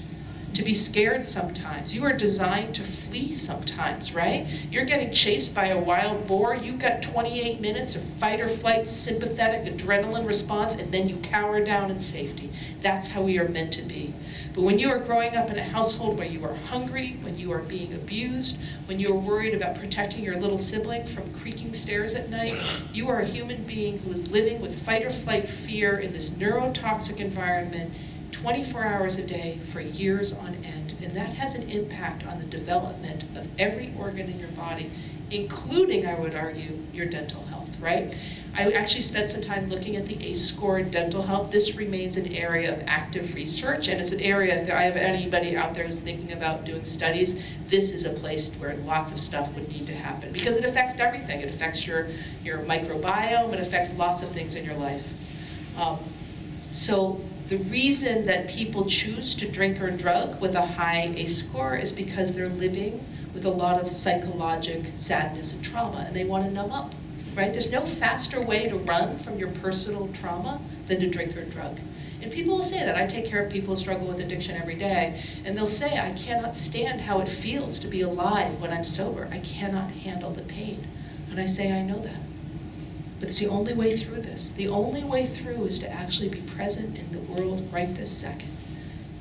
Speaker 2: to be scared sometimes. You are designed to flee sometimes, right? You're getting chased by a wild boar. You've got 28 minutes of fight or flight, sympathetic adrenaline response, and then you cower down in safety. That's how we are meant to be. But when you are growing up in a household where you are hungry, when you are being abused, when you are worried about protecting your little sibling from creaking stairs at night, you are a human being who is living with fight or flight fear in this neurotoxic environment 24 hours a day for years on end. And that has an impact on the development of every organ in your body, including, I would argue, your dental health, right? I actually spent some time looking at the ACE score in dental health. This remains an area of active research, and it's an area, if I have anybody out there who's thinking about doing studies, this is a place where lots of stuff would need to happen, because it affects everything. It affects your microbiome, it affects lots of things in your life. So the reason that people choose to drink or drug with a high ACE score is because they're living with a lot of psychological sadness and trauma, and they want to numb up. Right? There's no faster way to run from your personal trauma than to drink or drug. And people will say that. I take care of people who struggle with addiction every day, and they'll say, I cannot stand how it feels to be alive when I'm sober. I cannot handle the pain. And I say, I know that. But it's the only way through this. The only way through is to actually be present in the world right this second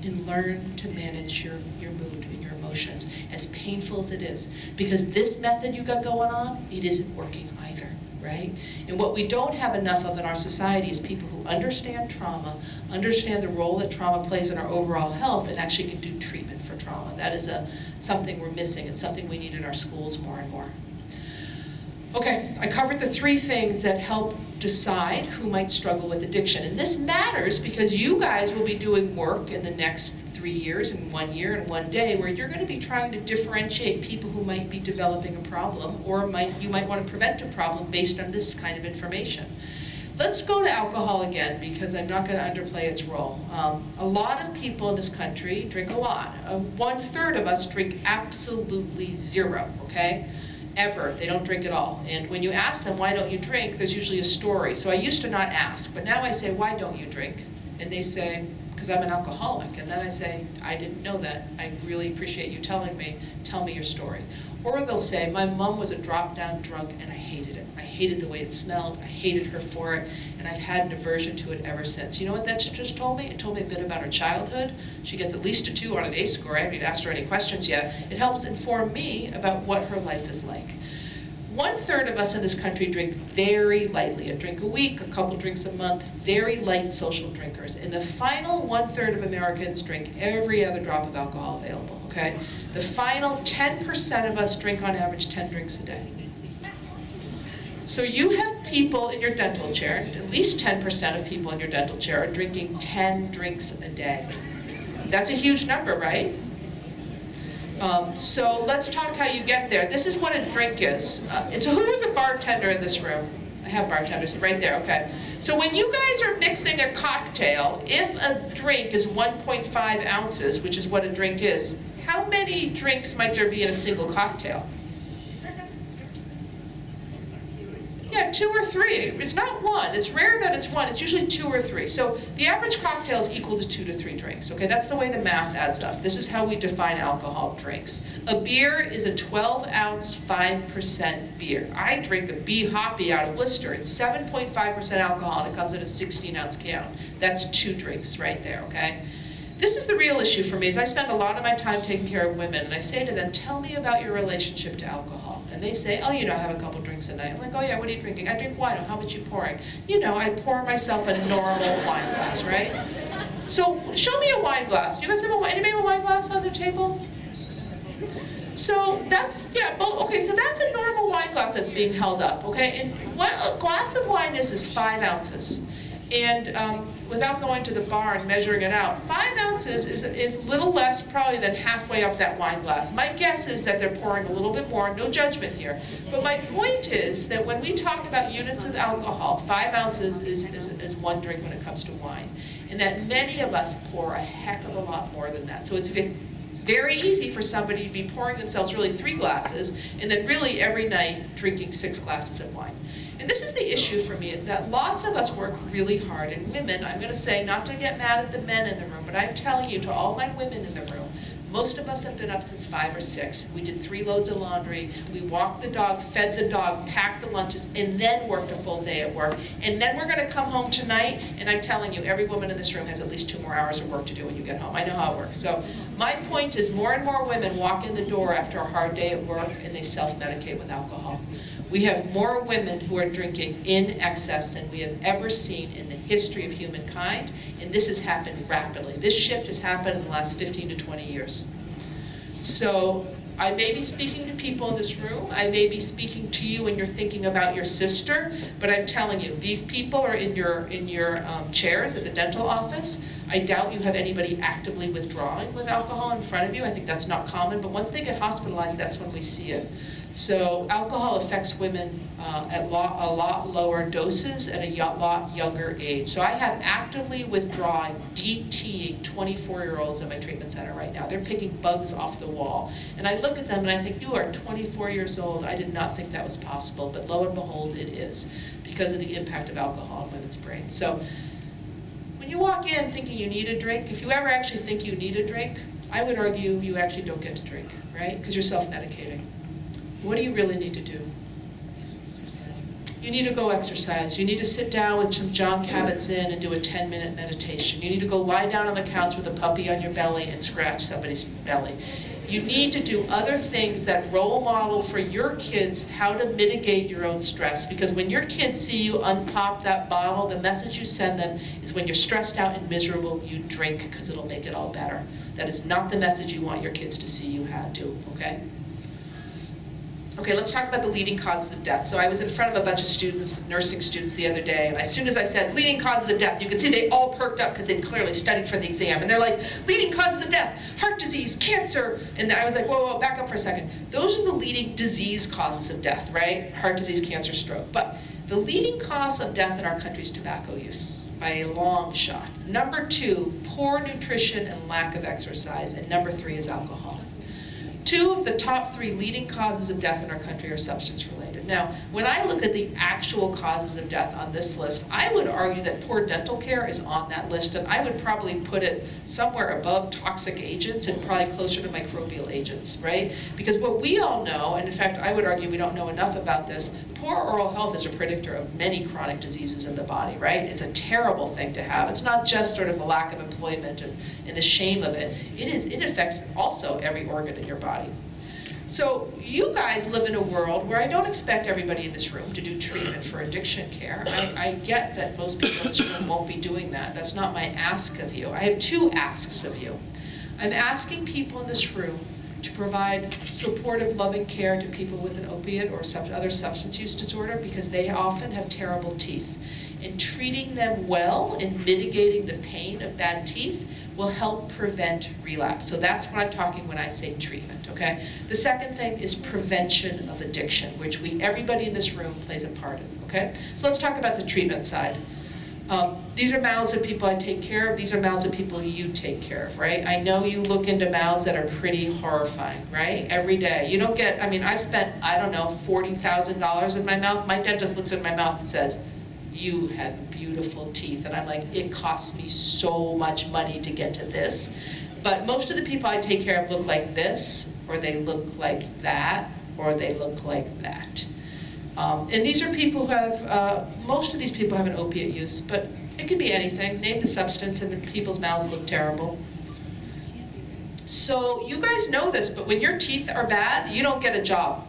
Speaker 2: and learn to manage your mood and your emotions, as painful as it is. Because this method you got going on, it isn't working either, right? And what we don't have enough of in our society is people who understand trauma, understand the role that trauma plays in our overall health, and actually can do treatment for trauma. That is something we're missing. It's something we need in our schools more and more. Okay, I covered the 3 things that help decide who might struggle with addiction. And this matters because you guys will be doing work in the next 3 years and 1 year and 1 day where you're going to be trying to differentiate people who might be developing a problem, or you might want to prevent a problem based on this kind of information. Let's go to alcohol again, because I'm not going to underplay its role. A lot of people in this country drink a lot. 1/3 of us drink absolutely zero, okay? Ever. They don't drink at all. And when you ask them, why don't you drink, there's usually a story. So I used to not ask, but now I say, why don't you drink? And they say, because I'm an alcoholic. And then I say, I didn't know that. I really appreciate you telling me. Tell me your story. Or they'll say, my mom was a drop-down drunk and I hated it. I hated the way it smelled. I hated her for it. And I've had an aversion to it ever since. You know what that just told me? It told me a bit about her childhood. She gets at least a 2 on an ACE score. I haven't asked her any questions yet. It helps inform me about what her life is like. 1/3 of us in this country drink very lightly, a drink a week, a couple drinks a month, very light social drinkers. And the final 1/3 of Americans drink every other drop of alcohol available, okay? The final 10% of us drink on average 10 drinks a day. So you have people in your dental chair, at least 10% of people in your dental chair are drinking 10 drinks a day. That's a huge number, right? So let's talk how you get there. This is what a drink is. So who is a bartender in this room? I have bartenders right there, okay. So when you guys are mixing a cocktail, if a drink is 1.5 ounces, which is what a drink is, how many drinks might there be in a single cocktail? Yeah, 2 or 3. It's not 1. It's rare that it's 1. It's usually 2 or 3. So the average cocktail is equal to 2 to 3 drinks. Okay, that's the way the math adds up. This is how we define alcohol drinks. A beer is a 12-ounce, 5% beer. I drink a B Hoppy out of Worcester. It's 7.5% alcohol, and it comes in a 16-ounce can. That's 2 drinks right there. Okay. this is the real issue for me, is I spend a lot of my time taking care of women, and I say to them, tell me about your relationship to alcohol. And they say, oh, I have a couple drinks a night. I'm like, oh yeah, what are you drinking? I drink wine. Oh, how much you pouring? I pour myself a normal wine glass, right? So show me a wine glass. You guys have anybody have a wine glass on their table? So that's, okay, so that's a normal wine glass that's being held up, okay? And what a glass of wine is 5 ounces. And without going to the bar and measuring it out, 5 ounces is little less probably than halfway up that wine glass. My guess is that they're pouring a little bit more, no judgment here. But my point is that when we talk about units of alcohol, 5 ounces is 1 drink when it comes to wine. And that many of us pour a heck of a lot more than that. So it's very easy for somebody to be pouring themselves really 3 glasses and then really every night drinking 6 glasses of wine. And this is the issue for me, is that lots of us work really hard, and women, I'm going to say, not to get mad at the men in the room, but I'm telling you, to all my women in the room, most of us have been up since 5 or 6. We did 3 loads of laundry, we walked the dog, fed the dog, packed the lunches, and then worked a full day at work. And then we're going to come home tonight, and I'm telling you, every woman in this room has at least 2 more hours of work to do when you get home. I know how it works. So my point is, more and more women walk in the door after a hard day at work, and they self-medicate with alcohol. We have more women who are drinking in excess than we have ever seen in the history of humankind, and this has happened rapidly. This shift has happened in the last 15 to 20 years. So I may be speaking to people in this room, I may be speaking to you when you're thinking about your sister, but I'm telling you, these people are in your chairs at the dental office. I doubt you have anybody actively withdrawing with alcohol in front of you. I think that's not common, but once they get hospitalized, that's when we see it. So alcohol affects women at a lot lower doses at a lot younger age. So I have actively withdrawing, DTing 24-year-olds at my treatment center right now. They're picking bugs off the wall. And I look at them and I think, you are 24 years old. I did not think that was possible, but lo and behold, it is, because of the impact of alcohol on women's brains. So when you walk in thinking you need a drink, if you ever actually think you need a drink, I would argue you actually don't get to drink, right? Because you're self-medicating. What do you really need to do? You need to go exercise. You need to sit down with some Jon Kabat-Zinn and do a 10-minute meditation. You need to go lie down on the couch with a puppy on your belly and scratch somebody's belly. You need to do other things that role model for your kids how to mitigate your own stress. Because when your kids see you unpop that bottle, the message you send them is, when you're stressed out and miserable, you drink because it'll make it all better. That is not the message you want your kids to see you do, okay? Okay, let's talk about the leading causes of death. So I was in front of a bunch of students, nursing students, the other day, and as soon as I said leading causes of death, you could see they all perked up because they'd clearly studied for the exam. And they're like, leading causes of death, heart disease, cancer. And I was like, whoa, back up for a second. Those are the leading disease causes of death, right? Heart disease, cancer, stroke. But the leading cause of death in our country is tobacco use, by a long shot. Number 2, poor nutrition and lack of exercise. And number 3 is alcohol. 2 of the top 3 leading causes of death in our country are substance related. Now, when I look at the actual causes of death on this list, I would argue that poor dental care is on that list, and I would probably put it somewhere above toxic agents and probably closer to microbial agents, right? Because what we all know, and in fact, I would argue we don't know enough about this, poor oral health is a predictor of many chronic diseases in the body, right? It's a terrible thing to have. It's not just sort of the lack of employment and the shame of it. It affects also every organ in your body. So you guys live in a world where I don't expect everybody in this room to do treatment for addiction care. I get that most people in this room won't be doing that. That's not my ask of you. I have 2 asks of you. I'm asking people in this room to provide supportive, loving care to people with an opiate or other substance use disorder, because they often have terrible teeth. And treating them well and mitigating the pain of bad teeth will help prevent relapse. So that's what I'm talking when I say treatment, okay? The second thing is prevention of addiction, which everybody in this room plays a part in, okay? So let's talk about the treatment side. These are mouths of people I take care of. These are mouths of people you take care of, right? I know you look into mouths that are pretty horrifying, right? Every day. You don't get, I've spent, $40,000 in my mouth. My dentist looks at my mouth and says, you have beautiful teeth. And I'm like, it costs me so much money to get to this. But most of the people I take care of look like this, or they look like that, or they look like that. And these are people who have, most of these people have an opiate use, but it can be anything. Name the substance and the people's mouths look terrible. So you guys know this, but when your teeth are bad, you don't get a job.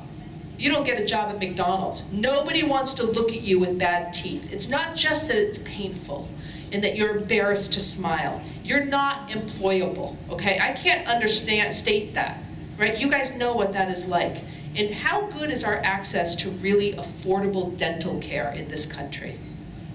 Speaker 2: You don't get a job at McDonald's. Nobody wants to look at you with bad teeth. It's not just that it's painful and that you're embarrassed to smile. You're not employable, okay? I can't state that, right? You guys know what that is like. And how good is our access to really affordable dental care in this country?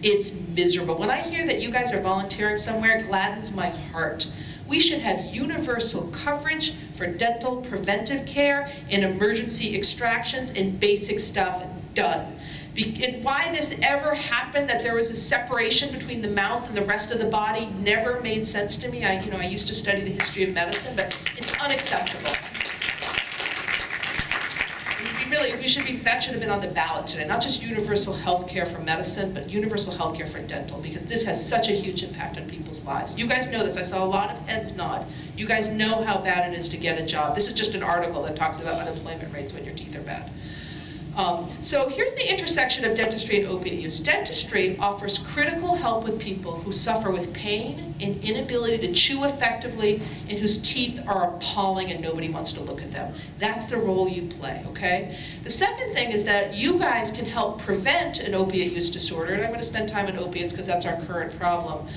Speaker 2: It's miserable. When I hear that you guys are volunteering somewhere, it gladdens my heart. We should have universal coverage for dental preventive care and emergency extractions and basic stuff done. And why this ever happened, that there was a separation between the mouth and the rest of the body, never made sense to me. I used to study the history of medicine, but it's unacceptable. That should have been on the ballot today. Not just universal health care for medicine, but universal health care for dental, because this has such a huge impact on people's lives. You guys know this. I saw a lot of heads nod. You guys know how bad it is to get a job. This is just an article that talks about unemployment rates when your teeth are bad. So here's the intersection of dentistry and opiate use. Dentistry offers critical help with people who suffer with pain and inability to chew effectively and whose teeth are appalling and nobody wants to look at them. That's the role you play, okay? The second thing is that you guys can help prevent an opiate use disorder, and I'm going to spend time on opiates because that's our current problem.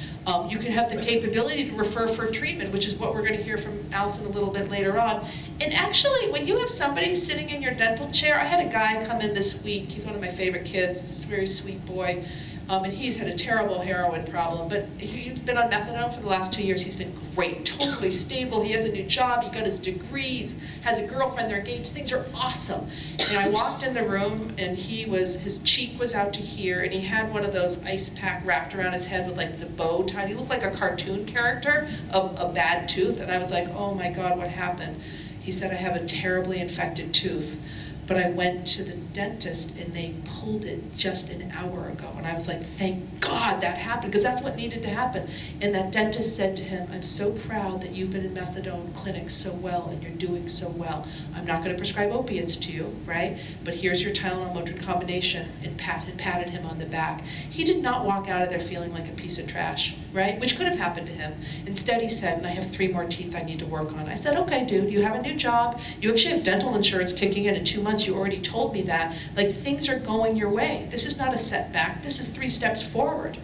Speaker 2: You can have the capability to refer for treatment, which is what we're going to hear from Allison a little bit later on. And actually, when you have somebody sitting in your dental chair, I had a guy come in this week. He's one of my favorite kids. He's a very sweet boy. And he's had a terrible heroin problem, but he's been on methadone for the last 2 years. He's been great, totally stable. He has a new job. He got his degrees, has a girlfriend. They're engaged. Things are awesome. And I walked in the room, and his cheek was out to here, and he had one of those ice pack wrapped around his head with like the bow tied. He looked like a cartoon character of a bad tooth, and I was like, oh my God, what happened? He said, I have a terribly infected tooth. But I went to the dentist and they pulled it just an hour ago. And I was like, thank God that happened, because that's what needed to happen. And that dentist said to him, I'm so proud that you've been in methadone clinics so well and you're doing so well. I'm not going to prescribe opiates to you, right? But here's your Tylenol Motrin combination, and patted him on the back. He did not walk out of there feeling like a piece of trash, right? Which could have happened to him. Instead, he said, and I have 3 more teeth I need to work on. I said, okay, dude, you have a new job. You actually have dental insurance kicking in 2 months. You already told me that. Like, things are going your way. This is not a setback. This is 3 steps forward.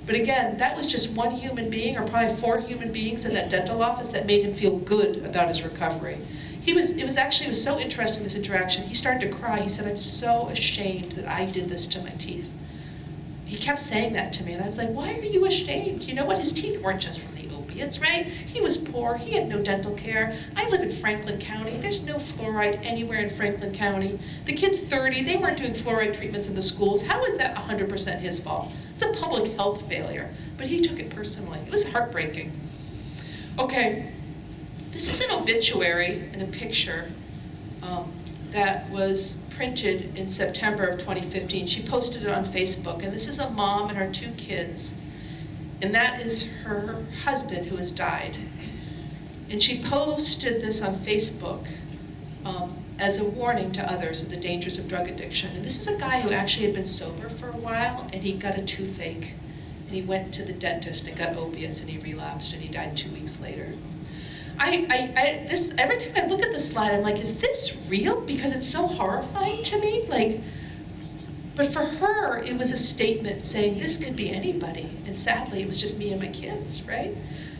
Speaker 2: But again, that was just one human being, or probably 4 human beings in that dental office that made him feel good about his recovery. It was so interesting, this interaction. He started to cry. He said, I'm so ashamed that I did this to my teeth. He kept saying that to me, and I was like, why are you ashamed? You know what? His teeth weren't just from the opiates, right? He was poor. He had no dental care. I live in Franklin County. There's no fluoride anywhere in Franklin County. The kid's 30. They weren't doing fluoride treatments in the schools. How is that 100% his fault? It's a public health failure. But he took it personally. It was heartbreaking. Okay, this is an obituary and a picture that was printed in September of 2015. She posted it on Facebook, and this is a mom and her 2 kids, and that is her husband who has died. And she posted this on Facebook as a warning to others of the dangers of drug addiction. And this is a guy who actually had been sober for a while, and he got a toothache, and he went to the dentist and got opiates, and he relapsed, and he died 2 weeks later. Every time I look at this slide, I'm like, is this real? Because it's so horrifying to me. But for her, it was a statement saying this could be anybody. And sadly, it was just me and my kids, right?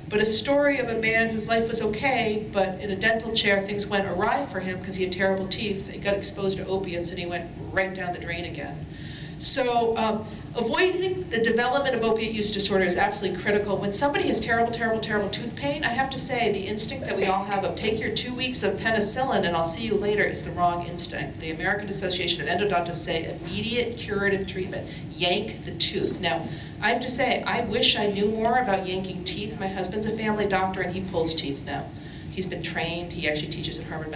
Speaker 2: But a story of a man whose life was okay, but in a dental chair, things went awry for him because he had terrible teeth. He got exposed to opiates, and he went right down the drain again. So avoiding the development of opiate use disorder is absolutely critical. When somebody has terrible, terrible, terrible tooth pain, I have to say the instinct that we all have of take your 2 weeks of penicillin and I'll see you later is the wrong instinct. The American Association of Endodontists say immediate curative treatment. Yank the tooth. Now, I have to say, I wish I knew more about yanking teeth. My husband's a family doctor and he pulls teeth now. He's been trained. He actually teaches at Harvard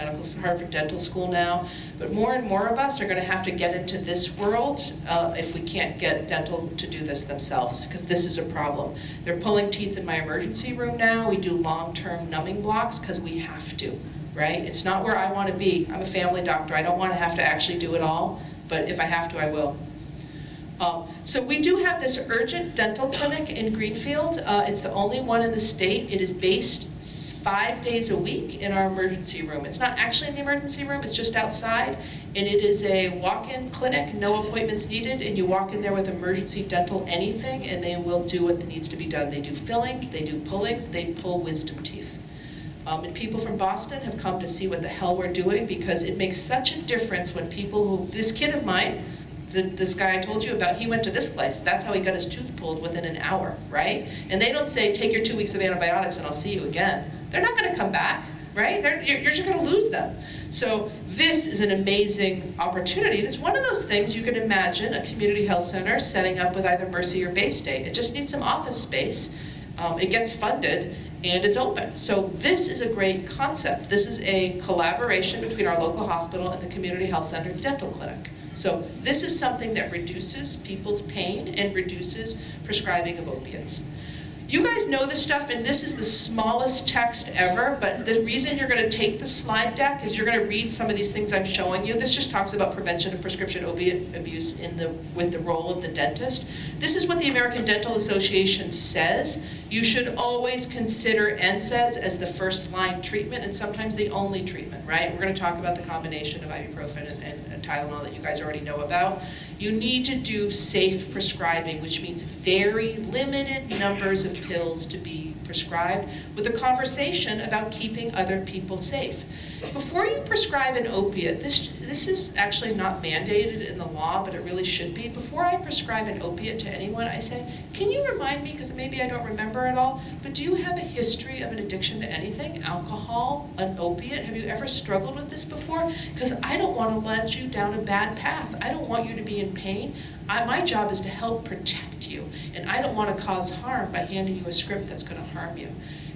Speaker 2: Dental School now. But more and more of us are going to have to get into this world if we can't get dental to do this themselves, because this is a problem. They're pulling teeth in my emergency room now. We do long-term numbing blocks because we have to, right? It's not where I want to be. I'm a family doctor. I don't want to have to actually do it all, but if I have to, I will. So we do have this urgent dental clinic in Greenfield. It's the only one in the state. It is based 5 days a week in our emergency room. It's not actually in the emergency room, it's just outside. And it is a walk-in clinic, no appointments needed, and you walk in there with emergency dental anything, and they will do what needs to be done. They do fillings, they do pullings, they pull wisdom teeth. And people from Boston have come to see what the hell we're doing, because it makes such a difference when people who, this kid of mine, this guy I told you about, he went to this place. That's how he got his tooth pulled within an hour, right? And they don't say, take your 2 weeks of antibiotics and I'll see you again. They're not gonna come back, right? You're just gonna lose them. So this is an amazing opportunity. And it's one of those things you can imagine a community health center setting up with either Mercy or Bay State. It just needs some office space. It gets funded and it's open. So this is a great concept. This is a collaboration between our local hospital and the community health center dental clinic. So this is something that reduces people's pain and reduces prescribing of opiates. You guys know this stuff, and this is the smallest text ever, but the reason you're going to take the slide deck is you're going to read some of these things I'm showing you. This just talks about prevention of prescription opiate abuse with the role of the dentist. This is what the American Dental Association says. You should always consider NSAIDs as the first line treatment and sometimes the only treatment, right? We're going to talk about the combination of ibuprofen and Tylenol that you guys already know about. You need to do safe prescribing, which means very limited numbers of pills to be prescribed, with a conversation about keeping other people safe. Before you prescribe an opiate, this is actually not mandated in the law, but it really should be. Before I prescribe an opiate to anyone, I say, can you remind me, because maybe I don't remember it all, but do you have a history of an addiction to anything? Alcohol, an opiate? Have you ever struggled with this before? Because I don't want to lead you down a bad path. I don't want you to be in pain. My job is to help protect you, and I don't want to cause harm by handing you a script that's going to harm you.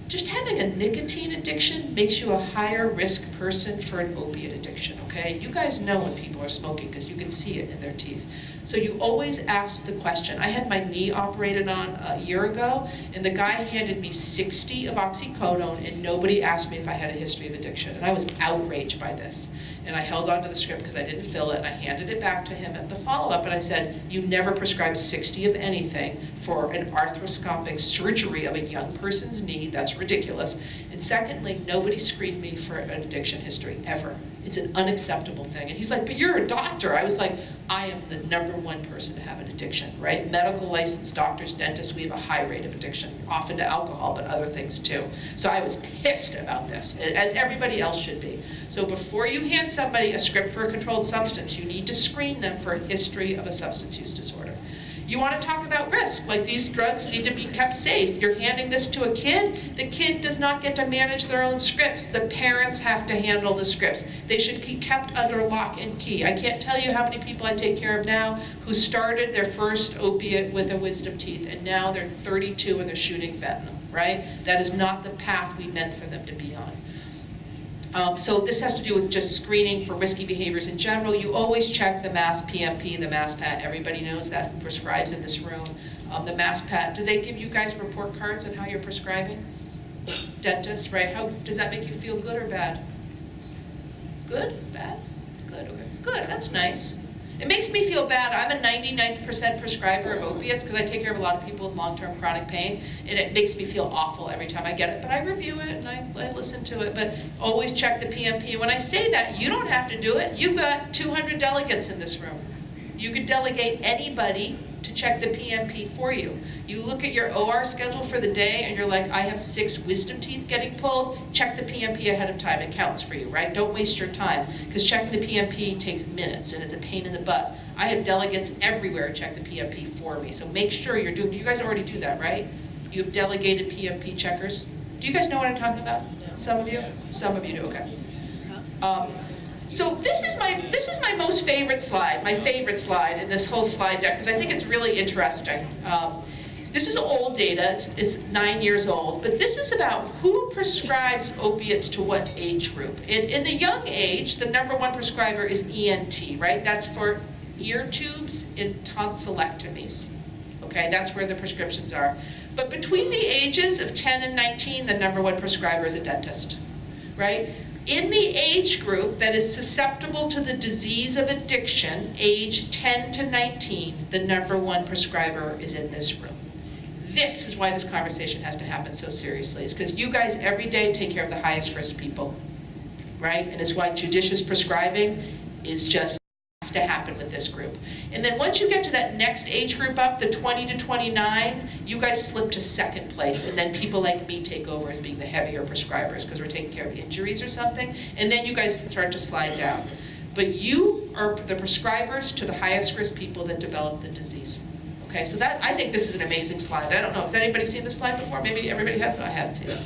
Speaker 2: Just having a nicotine addiction makes you a higher risk person for an opiate addiction, okay? You guys know when people are smoking because you can see it in their teeth. So you always ask the question. I had my knee operated on a year ago, and the guy handed me 60 of oxycodone, and nobody asked me if I had a history of addiction. And I was outraged by this. And I held onto the script because I didn't fill it, and I handed it back to him at the follow-up, and I said, you never prescribe 60 of anything for an arthroscopic surgery of a young person's knee. That's ridiculous. And secondly, nobody screened me for an addiction history, ever. It's an unacceptable thing. And he's like, but you're a doctor. I was like, I am the #1 person to have an addiction, right? Medical licensed doctors, dentists, we have a high rate of addiction, often to alcohol, but other things too. So I was pissed about this, as everybody else should be. So before you hand somebody a script for a controlled substance, you need to screen them for a history of a substance use disorder. You want to talk about risk, like these drugs need to be kept safe. You're handing this to a kid, the kid does not get to manage their own scripts. The parents have to handle the scripts. They should be kept under lock and key. I can't tell you how many people I take care of now who started their first opiate with a wisdom teeth, and now they're 32 and they're shooting fentanyl, right? That is not the path we meant for them to be on. So this has to do with just screening for risky behaviors in general. You always check the MASS PMP, the MASS PAT. Everybody knows that who prescribes in this room. The MASS PAT, do they give you guys report cards on how you're prescribing? Dentists, right? How does that make you feel, good or bad? Good? Bad? Good, okay. Good, that's nice. It makes me feel bad. I'm a 99th percent prescriber of opiates because I take care of a lot of people with long-term chronic pain, and it makes me feel awful every time I get it. But I review it and I listen to it, but always check the PMP. And when I say that, you don't have to do it. You've got 200 delegates in this room. You could delegate anybody to check the PMP for you. You look at your OR schedule for the day and you're like, I have 6 wisdom teeth getting pulled, check the PMP ahead of time. It counts for you, right? Don't waste your time, because checking the PMP takes minutes and it's a pain in the butt. I have delegates everywhere check the PMP for me, so make sure you're doing, you guys already do that, right? You have delegated PMP checkers. Do you guys know what I'm talking about? Some of you? Some of you do, okay. So this is my most favorite slide, my favorite slide in this whole slide deck, because I think it's really interesting. This is old data, it's 9 years old, but this is about who prescribes opiates to what age group. In the young age, the #1 prescriber is ENT, right? That's for ear tubes and tonsillectomies. Okay, that's where the prescriptions are. But between the ages of 10 and 19, the #1 prescriber is a dentist, right? In the age group that is susceptible to the disease of addiction, age 10 to 19, the #1 prescriber is in this room. This is why this conversation has to happen so seriously. It's because you guys every day take care of the highest risk people, right? And it's why judicious prescribing is just has to happen with this group. And then once you get to that next age group up, the 20 to 29, you guys slip to second place, and then people like me take over as being the heavier prescribers because we're taking care of injuries or something, and then you guys start to slide down. But you are the prescribers to the highest risk people that develop the disease. Okay, so that, I think this is an amazing slide. I don't know, has anybody seen this slide before? Maybe everybody has, I hadn't seen it.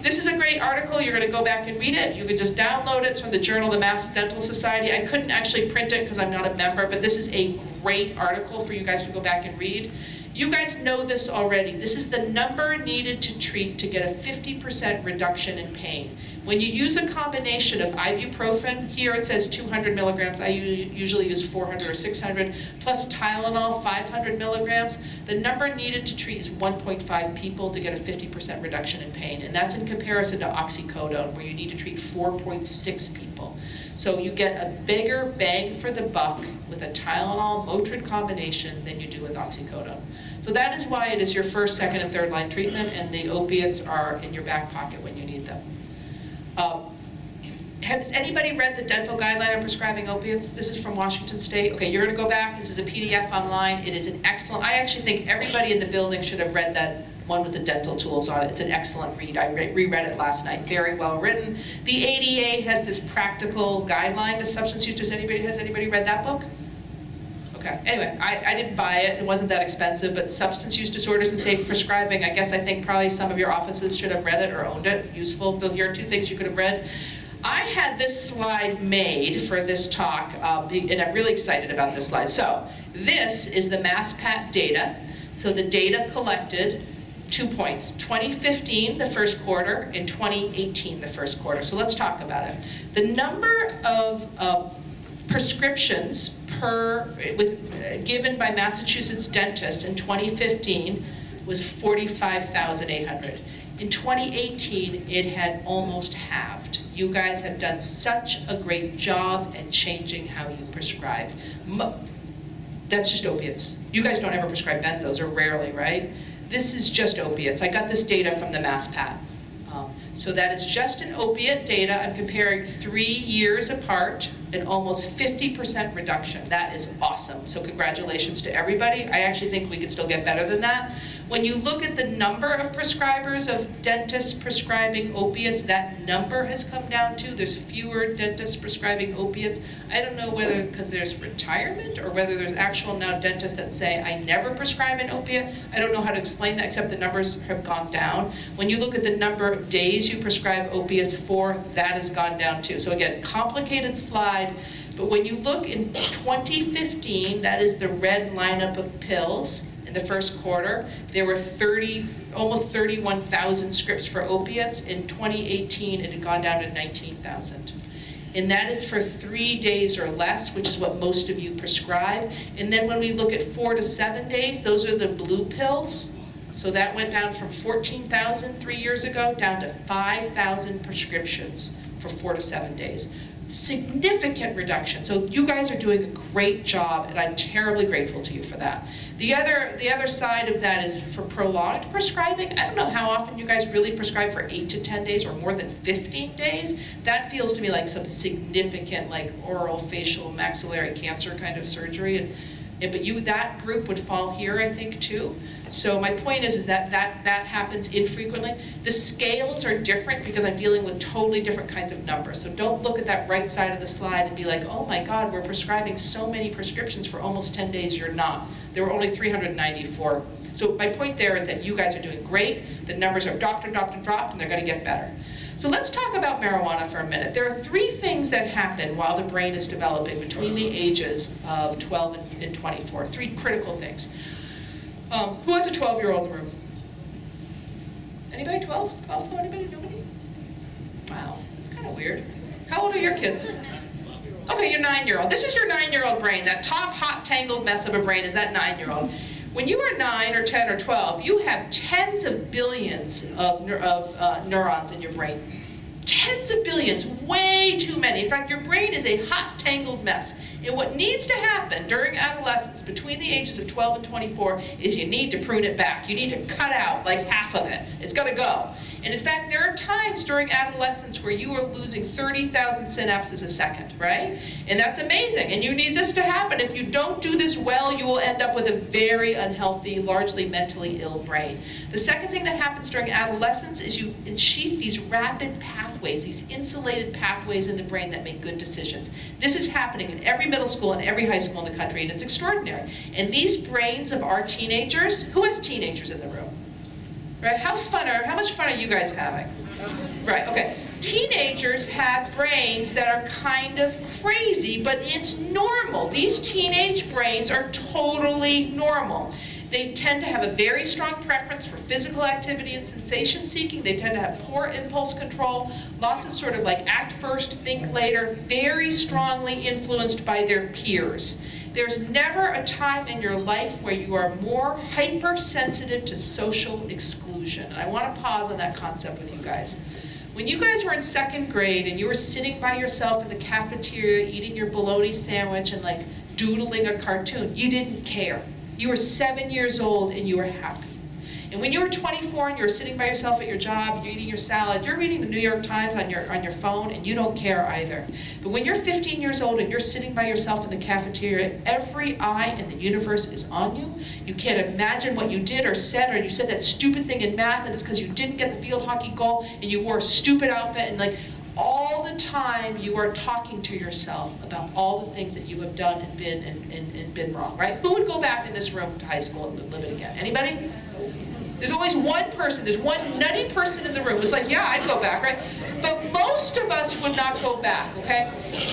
Speaker 2: This is a great article. You're going to go back and read it. You can just download it. It's from the Journal of the Mass Dental Society. I couldn't actually print it because I'm not a member, but this is a great article for you guys to go back and read. You guys know this already. This is the number needed to treat to get a 50% reduction in pain. When you use a combination of ibuprofen, here it says 200 milligrams, I usually use 400 or 600, plus Tylenol, 500 milligrams, the number needed to treat is 1.5 people to get a 50% reduction in pain. And that's in comparison to oxycodone, where you need to treat 4.6 people. So you get a bigger bang for the buck with a Tylenol Motrin combination than you do with oxycodone. So that is why it is your first, second, and third line treatment, and the opiates are in your back pocket when you need them. Has anybody read the dental guideline on prescribing opiates? This is from Washington State. Okay, you're going to go back. This is a PDF online. It is an excellent, I actually think everybody in the building should have read that one with the dental tools on it. It's an excellent read. I reread it last night. Very well written. The ADA has this practical guideline to substance use. Has anybody read that book? Okay, anyway, I didn't buy it. It wasn't that expensive, but Substance Use Disorders and Safe Prescribing, I guess I think probably some of your offices should have read it or owned it. Useful. So here are two things you could have read. I had this slide made for this talk, and I'm really excited about this slide. So this is the MassPat data. So the data collected, 2 points, 2015, the first quarter, and 2018, the first quarter. So let's talk about it. The number of prescriptions given by Massachusetts dentists in 2015 was 45,800. In 2018, it had almost halved. You guys have done such a great job at changing how you prescribe. That's just opiates. You guys don't ever prescribe benzos, or rarely, right? This is just opiates. I got this data from the MassPat. So that is just an opiate data. I'm comparing 3 years apart, and almost 50% reduction. That is awesome. So congratulations to everybody. I actually think we could still get better than that. When you look at the number of prescribers of dentists prescribing opiates, that number has come down too. There's fewer dentists prescribing opiates. I don't know whether because there's retirement or whether there's actual now dentists that say, I never prescribe an opiate. I don't know how to explain that, except the numbers have gone down. When you look at the number of days you prescribe opiates for, that has gone down too. So again, complicated slide. But when you look in 2015, that is the red lineup of pills. In the first quarter, there were almost 31,000 scripts for opiates. In 2018, it had gone down to 19,000. And that is for 3 days or less, which is what most of you prescribe. And then when we look at 4 to 7 days, those are the blue pills. So that went down from 14,000 3 years ago down to 5,000 prescriptions for 4 to 7 days. Significant reduction. So you guys are doing a great job, and I'm terribly grateful to you for that. The other side of that is for prolonged prescribing. I don't know how often you guys really prescribe for 8 to 10 days or more than 15 days. That feels to me like some significant, like oral, facial, maxillary cancer kind of surgery. But that group would fall here, I think, too. So my point is that happens infrequently. The scales are different because I'm dealing with totally different kinds of numbers. So don't look at that right side of the slide and be like, oh my God, we're prescribing so many prescriptions for almost 10 days. You're not. There were only 394. So my point there is that you guys are doing great. The numbers have dropped and dropped and dropped, and they're going to get better. So let's talk about marijuana for a minute. There are 3 things that happen while the brain is developing between the ages of 12 and 24. 3 critical things. Who has a 12-year-old in the room? Anybody 12? 12? Anybody? Nobody? Wow, that's kind of weird. How old are your kids? Okay, your 9-year-old. This is your 9-year-old brain. That top, hot, tangled mess of a brain is that 9-year-old. When you are 9 or 10 or 12, you have tens of billions of neurons in your brain. tens of billions, way too many. In fact, your brain is a hot, tangled mess. And what needs to happen during adolescence, between the ages of 12 and 24, is you need to prune it back. You need to cut out like half of it. It's got to go. And in fact, there are times during adolescence where you are losing 30,000 synapses a second, right? And that's amazing. And you need this to happen. If you don't do this well, you will end up with a very unhealthy, largely mentally ill brain. The second thing that happens during adolescence is you unsheath these rapid pathways, these insulated pathways in the brain that make good decisions. This is happening in every middle school and every high school in the country, and it's extraordinary. And these brains of our teenagers, who has teenagers in the room? Right? How much fun are you guys having? Right, okay. Teenagers have brains that are kind of crazy, but it's normal. These teenage brains are totally normal. They tend to have a very strong preference for physical activity and sensation seeking. They tend to have poor impulse control, lots of sort of like act first, think later, very strongly influenced by their peers. There's never a time in your life where you are more hypersensitive to social exclusion. And I want to pause on that concept with you guys. When you guys were in second grade and you were sitting by yourself in the cafeteria eating your bologna sandwich and like doodling a cartoon, you didn't care. You were 7 years old and you were happy. And when you were 24 and you were sitting by yourself at your job, you're eating your salad, you're reading the New York Times on your phone and you don't care either. But when you're 15 years old and you're sitting by yourself in the cafeteria, every eye in the universe is on you. You can't imagine what you did or said, or you said that stupid thing in math and it's because you didn't get the field hockey goal and you wore a stupid outfit, and like all the time you are talking to yourself about all the things that you have done and been wrong, right? Who would go back in this room to high school and live it again? Anybody? There's always one person, there's one nutty person in the room who's like, yeah, I'd go back, right? But most of us would not go back, okay?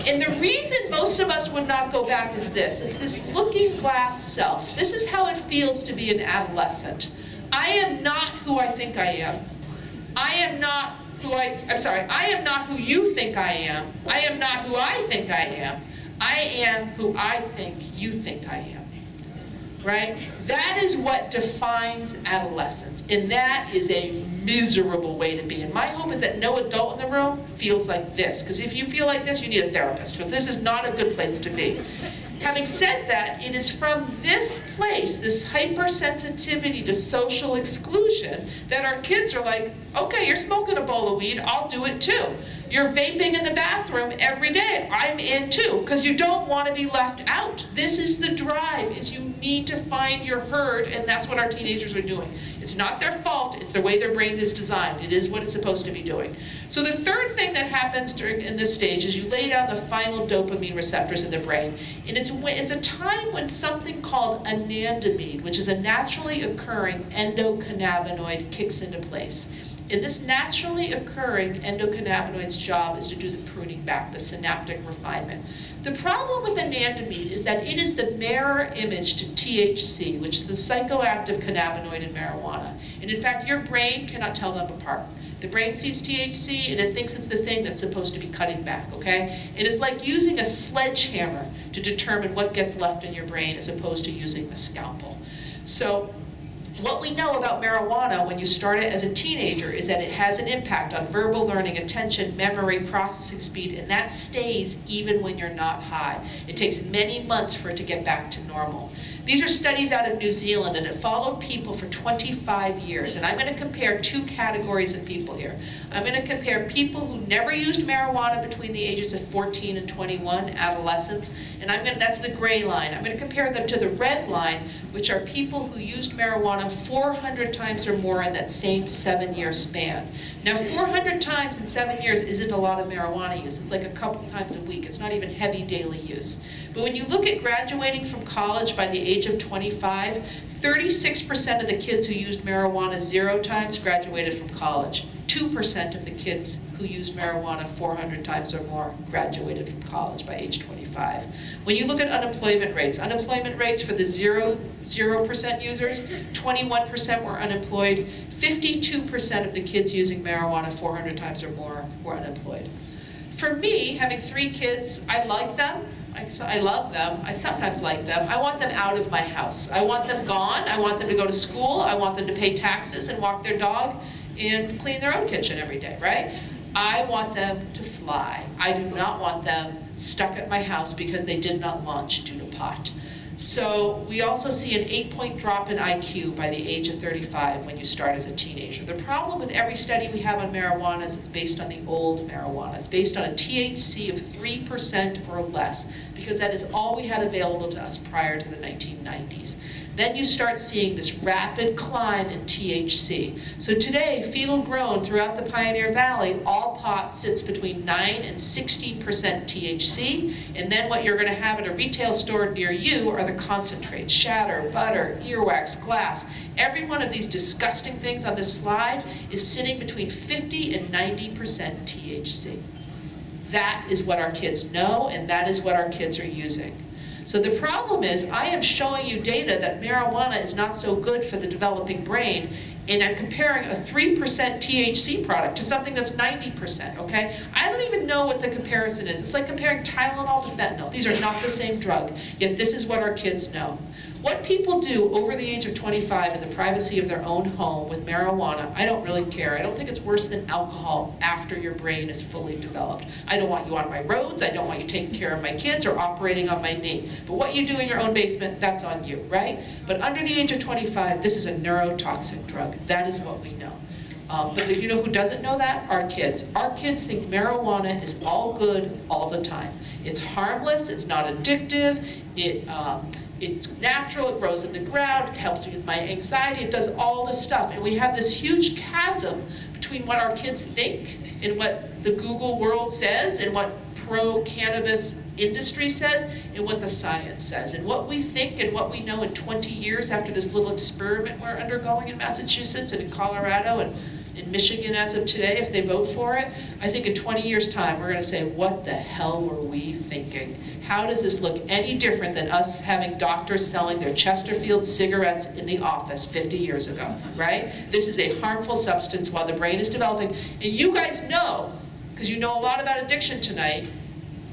Speaker 2: And the reason most of us would not go back is this. It's this looking glass self. This is how it feels to be an adolescent. I am not who I think I am. I am not who you think I am. I am not who I think I am. I am who I think you think I am. Right? That is what defines adolescence. And that is a miserable way to be. And my hope is that no adult in the room feels like this. Because if you feel like this, you need a therapist. Because this is not a good place to be. Having said that, it is from this place, this hypersensitivity to social exclusion, that our kids are like, okay, you're smoking a bowl of weed, I'll do it too. You're vaping in the bathroom every day, I'm in too, because you don't want to be left out. This is the drive, is you need to find your herd, and that's what our teenagers are doing. It's not their fault, it's the way their brain is designed. It is what it's supposed to be doing. So the third thing that happens in this stage is you lay down the final dopamine receptors in the brain. And it's a time when something called anandamide, which is a naturally occurring endocannabinoid, kicks into place. And this naturally occurring endocannabinoid's job is to do the pruning back, the synaptic refinement. The problem with anandamide is that it is the mirror image to THC, which is the psychoactive cannabinoid in marijuana. And in fact, your brain cannot tell them apart. The brain sees THC and it thinks it's the thing that's supposed to be cutting back, okay? It is like using a sledgehammer to determine what gets left in your brain as opposed to using the scalpel. So what we know about marijuana when you start it as a teenager is that it has an impact on verbal learning, attention, memory, processing speed, and that stays even when you're not high. It takes many months for it to get back to normal. These are studies out of New Zealand, and it followed people for 25 years. And I'm going to compare two categories of people here. I'm going to compare people who never used marijuana between the ages of 14 and 21, adolescents, and that's the gray line. I'm going to compare them to the red line, which are people who used marijuana 400 times or more in that same 7-year span. Now, 400 times in 7 years isn't a lot of marijuana use. It's like a couple times a week. It's not even heavy daily use. But when you look at graduating from college by the age of 25, 36% of the kids who used marijuana 0 times graduated from college. 2% of the kids who used marijuana 400 times or more graduated from college by age 25. When you look at unemployment rates for the 0% users, 21% were unemployed. 52% of the kids using marijuana 400 times or more were unemployed. For me, having 3 kids, I like them. I love them. I sometimes like them. I want them out of my house. I want them gone. I want them to go to school. I want them to pay taxes and walk their dog and clean their own kitchen every day, right? I want them to fly. I do not want them stuck at my house because they did not launch due to pot. So we also see an 8-point drop in IQ by the age of 35 when you start as a teenager. The problem with every study we have on marijuana is it's based on the old marijuana. It's based on a THC of 3% or less, because that is all we had available to us prior to the 1990s. Then you start seeing this rapid climb in THC. So today, field grown throughout the Pioneer Valley, all pot sits between 9 and 16% THC. And then what you're going to have at a retail store near you are the concentrates: shatter, butter, earwax, glass. Every one of these disgusting things on this slide is sitting between 50 and 90% THC. That is what our kids know, and that is what our kids are using. So the problem is, I am showing you data that marijuana is not so good for the developing brain, and I'm comparing a 3% THC product to something that's 90%, okay? I don't even know what the comparison is. It's like comparing Tylenol to fentanyl. These are not the same drug, yet this is what our kids know. What people do over the age of 25 in the privacy of their own home with marijuana, I don't really care. I don't think it's worse than alcohol after your brain is fully developed. I don't want you on my roads. I don't want you taking care of my kids or operating on my knee. But what you do in your own basement, that's on you, right? But under the age of 25, this is a neurotoxic drug. That is what we know. But you know who doesn't know that? Our kids. Our kids think marijuana is all good all the time. It's harmless. It's not addictive. It's natural, it grows in the ground, it helps me with my anxiety, it does all this stuff. And we have this huge chasm between what our kids think and what the Google world says and what pro-cannabis industry says and what the science says. And what we think and what we know in 20 years after this little experiment we're undergoing in Massachusetts and in Colorado and in Michigan as of today, if they vote for it, I think in 20 years' time we're going to say, what the hell were we thinking? How does this look any different than us having doctors selling their Chesterfield cigarettes in the office 50 years ago, right? This is a harmful substance while the brain is developing. And you guys know, because you know a lot about addiction tonight,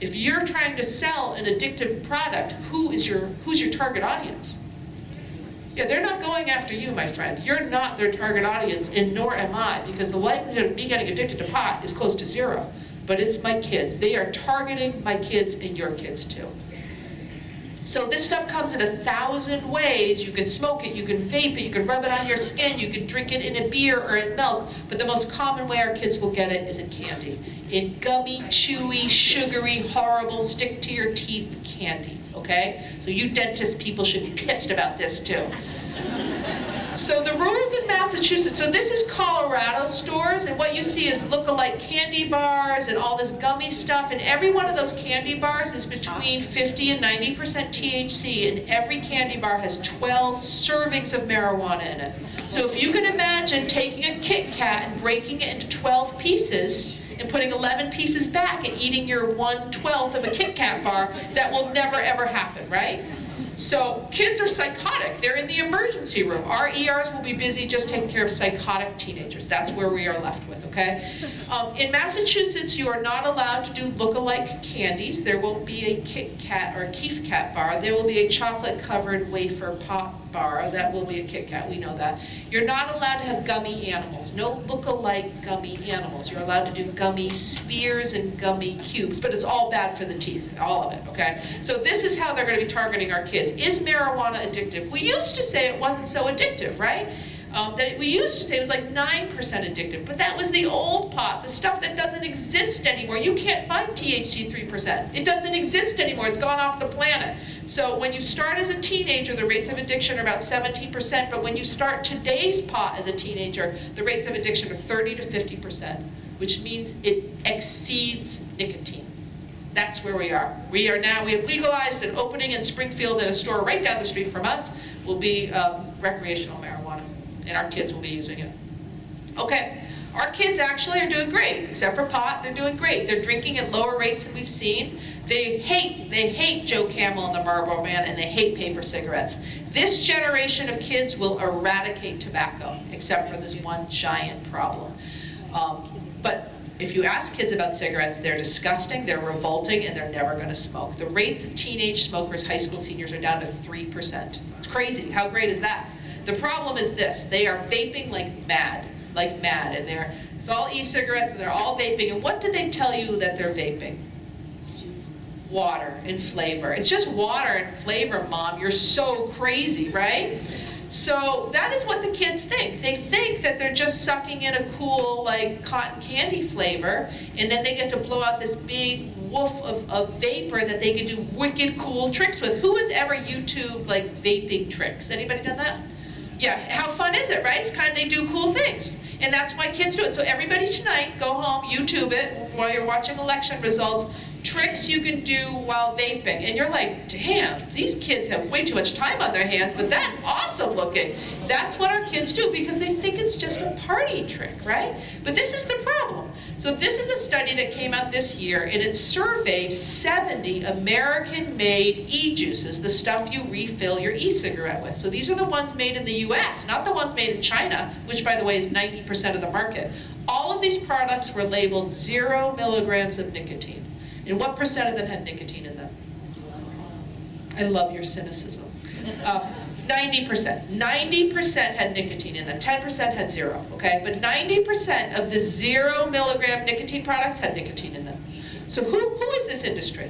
Speaker 2: if you're trying to sell an addictive product, who's your target audience? Yeah, they're not going after you, my friend. You're not their target audience, and nor am I, because the likelihood of me getting addicted to pot is close to zero. But it's my kids. They are targeting my kids and your kids too. So this stuff comes in 1,000 ways. You can smoke it, you can vape it, you can rub it on your skin, you can drink it in a beer or in milk, but the most common way our kids will get it is in candy. In gummy, chewy, sugary, horrible, stick to your teeth candy, okay? So you dentist people should be pissed about this too. So the rules in Massachusetts, so this is Colorado stores, and what you see is look-alike candy bars and all this gummy stuff, and every one of those candy bars is between 50 and 90% THC, and every candy bar has 12 servings of marijuana in it. So if you can imagine taking a Kit Kat and breaking it into 12 pieces, and putting 11 pieces back and eating your 1/12 of a Kit Kat bar, that will never ever happen, right? So kids are psychotic. They're in the emergency room. Our ERs will be busy just taking care of psychotic teenagers. That's where we are left with, okay? In Massachusetts, you are not allowed to do look-alike candies. There won't be a Kit Kat or a Keef Kat bar. There will be a chocolate-covered wafer pop bar. That will be a Kit Kat. We know that. You're not allowed to have gummy animals. No look-alike gummy animals. You're allowed to do gummy spheres and gummy cubes, but it's all bad for the teeth, all of it, okay? So this is how they're going to be targeting our kids. Is marijuana addictive? We used to say it wasn't so addictive, right? We used to say it was like 9% addictive, but that was the old pot, the stuff that doesn't exist anymore. You can't find THC 3%. It doesn't exist anymore. It's gone off the planet. So when you start as a teenager, the rates of addiction are about 17%, but when you start today's pot as a teenager, the rates of addiction are 30 to 50%, which means it exceeds nicotine. That's where we are. We have legalized an opening in Springfield at a store right down the street from us will be recreational marijuana, and our kids will be using it. Okay, our kids actually are doing great, except for pot, they're doing great. They're drinking at lower rates than we've seen. They hate Joe Camel and the Marlboro Man, and they hate paper cigarettes. This generation of kids will eradicate tobacco, except for this one giant problem. But if you ask kids about cigarettes, they're disgusting, they're revolting, and they're never going to smoke. The rates of teenage smokers, high school seniors, are down to 3%. It's crazy. How great is that? The problem is this. They are vaping like mad, and It's all e-cigarettes and they're all vaping. And what do they tell you that they're vaping? Water and flavor. It's just water and flavor, Mom. You're so crazy, right? So that is what the kids think. They think that they're just sucking in a cool, like, cotton candy flavor, and then they get to blow out this big woof of vapor that they can do wicked cool tricks with. Who has ever YouTubed, like, vaping tricks? Anybody done that? Yeah, how fun is it, right? It's kind of, they do cool things. And that's why kids do it. So everybody tonight, go home, YouTube it while you're watching election results. Tricks you can do while vaping. And you're like, damn, these kids have way too much time on their hands, but that's awesome looking. That's what our kids do because they think it's just a party trick, right? But this is the problem. So this is a study that came out this year, and it surveyed 70 American-made e-juices, the stuff you refill your e-cigarette with. So these are the ones made in the US, not the ones made in China, which, by the way, is 90% of the market. All of these products were labeled 0 milligrams of nicotine. And what percent of them had nicotine in them? I love your cynicism. 90%. 90% had nicotine in them. 10% had 0, okay? But 90% of the 0 milligram nicotine products had nicotine in them. So who is this industry?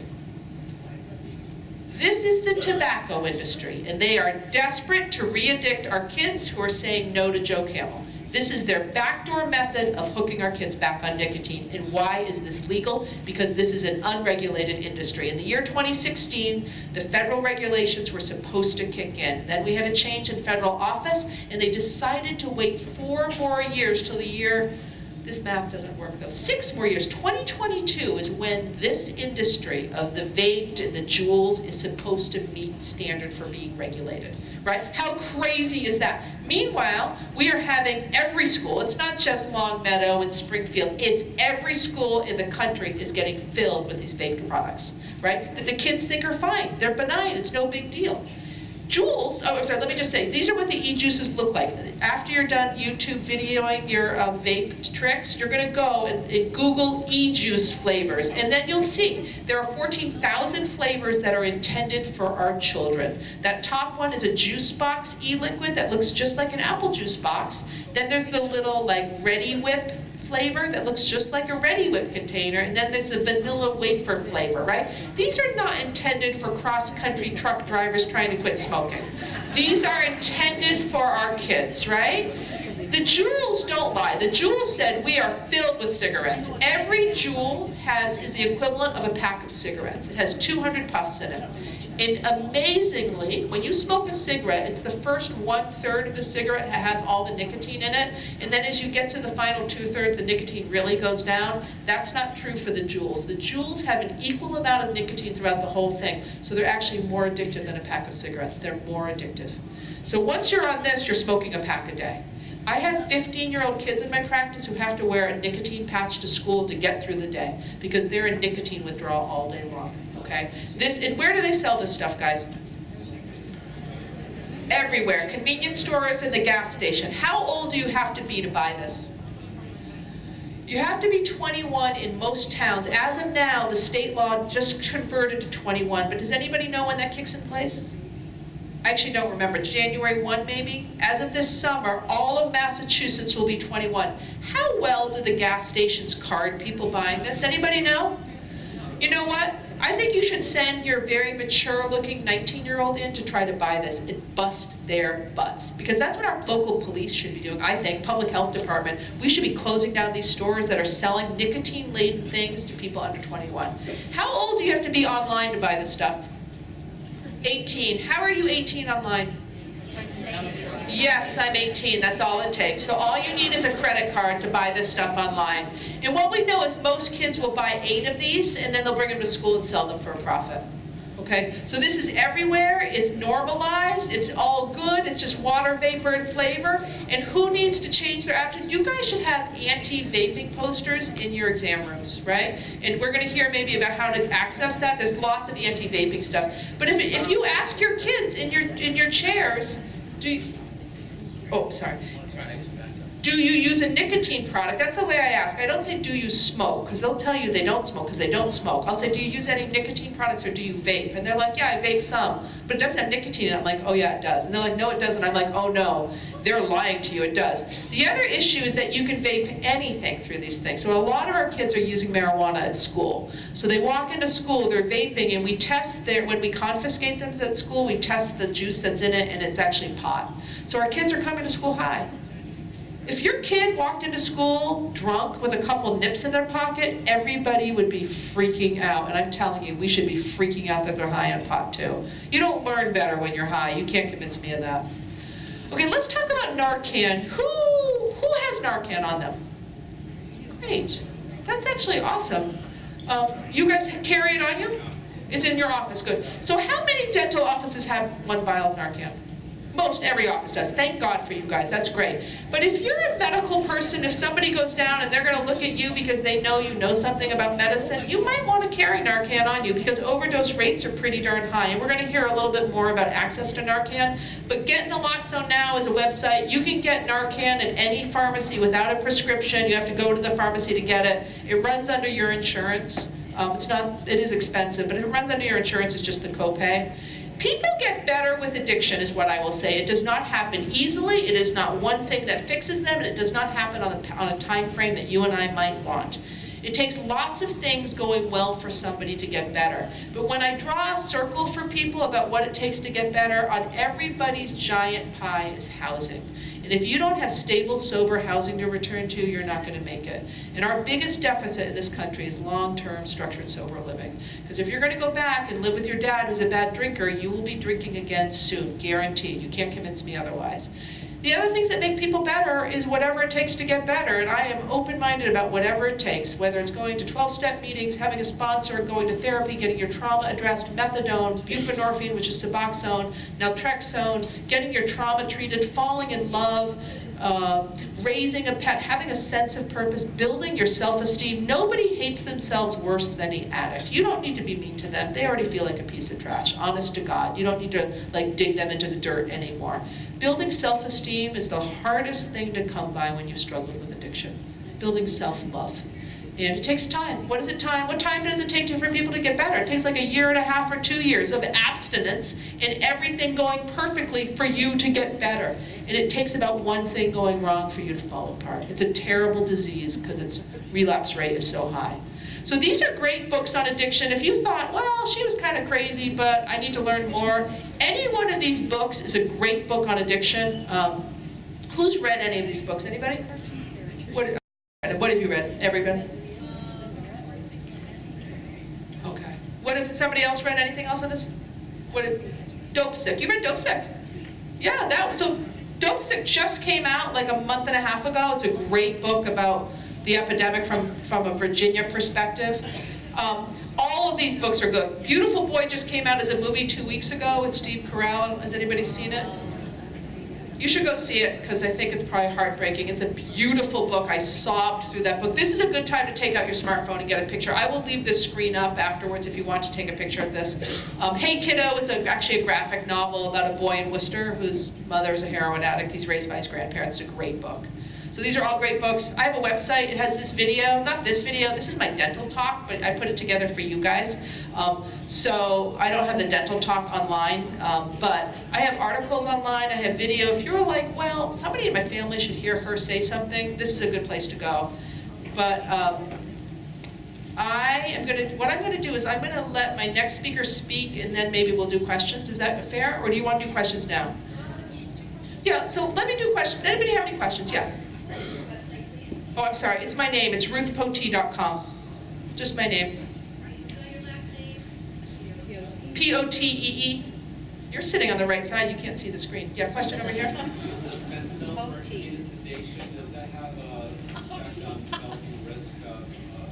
Speaker 2: This is the tobacco industry, and they are desperate to re-addict our kids who are saying no to Joe Camel. This is their backdoor method of hooking our kids back on nicotine. And why is this legal? Because this is an unregulated industry. In the year 2016, the federal regulations were supposed to kick in. Then we had a change in federal office, and they decided to wait 4 more years till the year, this math doesn't work though, 6 more years. 2022 is when this industry of the vaped and the Juuls is supposed to meet standard for being regulated. Right? How crazy is that? Meanwhile, we are having every school, it's not just Long Meadow and Springfield, it's every school in the country is getting filled with these vaped products, right? That the kids think are fine, they're benign, it's no big deal. Juuls, oh, I'm sorry, let me just say, these are what the e-juices look like. After you're done YouTube videoing your vape tricks, you're gonna go and Google e-juice flavors, and then you'll see there are 14,000 flavors that are intended for our children. That top one is a juice box e-liquid that looks just like an apple juice box. Then there's the little like Ready Whip flavor that looks just like a Ready Whip container, and then there's the vanilla wafer flavor, right? These are not intended for cross-country truck drivers trying to quit smoking. These are intended for our kids, right? The Juuls don't lie. The Juul said we are filled with cigarettes. Every Juul is the equivalent of a pack of cigarettes. It has 200 puffs in it. And amazingly, when you smoke a cigarette, it's the first 1/3 of the cigarette that has all the nicotine in it. And then as you get to the final 2/3, the nicotine really goes down. That's not true for the Juuls. The Juuls have an equal amount of nicotine throughout the whole thing. So they're actually more addictive than a pack of cigarettes. They're more addictive. So once you're on this, you're smoking a pack a day. I have 15-year-old kids in my practice who have to wear a nicotine patch to school to get through the day because they're in nicotine withdrawal all day long. Okay? And where do they sell this stuff, guys? Everywhere. Convenience stores and the gas station. How old do you have to be to buy this? You have to be 21 in most towns. As of now, the state law just converted to 21, but does anybody know when that kicks in place? I actually don't remember. January 1 maybe? As of this summer, all of Massachusetts will be 21. How well do the gas stations card people buying this? Anybody know? You know what? I think you should send your very mature-looking 19-year-old in to try to buy this and bust their butts. Because that's what our local police should be doing, I think, public health department. We should be closing down these stores that are selling nicotine-laden things to people under 21. How old do you have to be online to buy this stuff? 18. How are you 18 online? Yes, I'm 18. That's all it takes. So all you need is a credit card to buy this stuff online. And what we know is most kids will buy 8 of these, and then they'll bring them to school and sell them for a profit. Okay? So this is everywhere. It's normalized. It's all good. It's just water, vapor, and flavor. And who needs to change their attitude? You guys should have anti-vaping posters in your exam rooms, right? And we're going to hear maybe about how to access that. There's lots of anti-vaping stuff. But if you ask your kids in your chairs, oh, sorry. Do you use a nicotine product? That's the way I ask. I don't say, do you smoke? Because they'll tell you they don't smoke because they don't smoke. I'll say, do you use any nicotine products or do you vape? And they're like, yeah, I vape some, but it doesn't have nicotine. And I'm like, oh yeah, it does. And they're like, no, it doesn't. I'm like, oh no, they're lying to you, it does. The other issue is that you can vape anything through these things. So a lot of our kids are using marijuana at school. So they walk into school, they're vaping, and we test when we confiscate them at school, we test the juice that's in it, and it's actually pot. So our kids are coming to school high. If your kid walked into school drunk with a couple nips in their pocket, everybody would be freaking out. And I'm telling you, we should be freaking out that they're high on pot too. You don't learn better when you're high. You can't convince me of that. Okay, let's talk about Narcan. Who has Narcan on them? Great. That's actually awesome. You guys carry it on you? It's in your office, good. So how many dental offices have one vial of Narcan? Most every office does. Thank God for you guys. That's great. But if you're a medical person, if somebody goes down and they're going to look at you because they know you know something about medicine, you might want to carry Narcan on you because overdose rates are pretty darn high. And we're going to hear a little bit more about access to Narcan. But Get Naloxone Now is a website. You can get Narcan at any pharmacy without a prescription. You have to go to the pharmacy to get it. It runs under your insurance. It is expensive, but if it runs under your insurance, it's just the copay. People get better with addiction is what I will say. It does not happen easily. It is not one thing that fixes them, and it does not happen on a time frame that you and I might want. It takes lots of things going well for somebody to get better. But when I draw a circle for people about what it takes to get better, on everybody's giant pie is housing. And if you don't have stable, sober housing to return to, you're not going to make it. And our biggest deficit in this country is long-term structured sober living. Because if you're going to go back and live with your dad who's a bad drinker, you will be drinking again soon, guaranteed. You can't convince me otherwise. The other things that make people better is whatever it takes to get better, and I am open-minded about whatever it takes, whether it's going to 12-step meetings, having a sponsor, going to therapy, getting your trauma addressed, methadone, buprenorphine, which is Suboxone, naltrexone, getting your trauma treated, falling in love, raising a pet, having a sense of purpose, building your self-esteem. Nobody hates themselves worse than the addict. You don't need to be mean to them. They already feel like a piece of trash, honest to God. You don't need to dig them into the dirt anymore. Building self-esteem is the hardest thing to come by when you've struggled with addiction. Building self-love. And it takes time. What time does it take for people to get better? It takes like 1.5 years or 2 years of abstinence and everything going perfectly for you to get better. And it takes about one thing going wrong for you to fall apart. It's a terrible disease because its relapse rate is so high. So these are great books on addiction. If you thought, well, she was kind of crazy, but I need to learn more, any one of these books is a great book on addiction. Who's read any of these books? Anybody? What have you read? Everybody? Okay. What if somebody else read anything else on this? What if Dopesick? You read Dopesick? Yeah, so Dopesick just came out like 1.5 months ago. It's a great book about the epidemic from a Virginia perspective. All of these books are good. Beautiful Boy just came out as a movie 2 weeks ago with Steve Carell. Has anybody seen it? You should go see it because I think it's probably heartbreaking. It's a beautiful book. I sobbed through that book. This is a good time to take out your smartphone and get a picture. I will leave this screen up afterwards if you want to take a picture of this. Hey Kiddo is actually a graphic novel about a boy in Worcester whose mother is a heroin addict. He's raised by his grandparents. It's a great book. So these are all great books. I have a website. It has this video. Not this video. This is my dental talk, but I put it together for you guys. So I don't have the dental talk online, but I have articles online. I have video. If you're like, well, somebody in my family should hear her say something, this is a good place to go. But what I'm going to do is I'm going to let my next speaker speak, and then maybe we'll do questions. Is that fair? Or do you want to do questions now? Yeah, so let me do questions. Anybody have any questions? Yeah. Oh, I'm sorry. It's my name. It's ruthpotee.com. Just my name. P-O-T-E-E. You're sitting on the right side. You can't see the screen. Yeah, question over here.
Speaker 3: Does that have an effect on developing risk of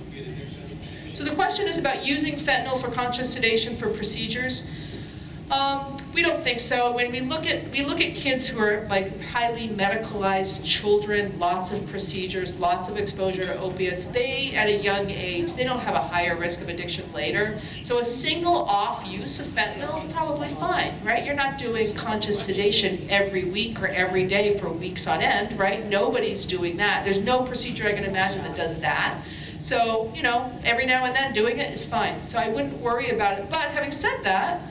Speaker 3: opiate addiction?
Speaker 2: So the question is about using fentanyl for conscious sedation for procedures. We don't think so. When we look at kids who are like highly medicalized children, lots of procedures, lots of exposure to opiates, they, at a young age, they don't have a higher risk of addiction later. So a single off use of fentanyl is probably fine, right? You're not doing conscious sedation every week or every day for weeks on end, right? Nobody's doing that. There's no procedure I can imagine that does that. So, you know, every now and then doing it is fine. So I wouldn't worry about it. But having said that,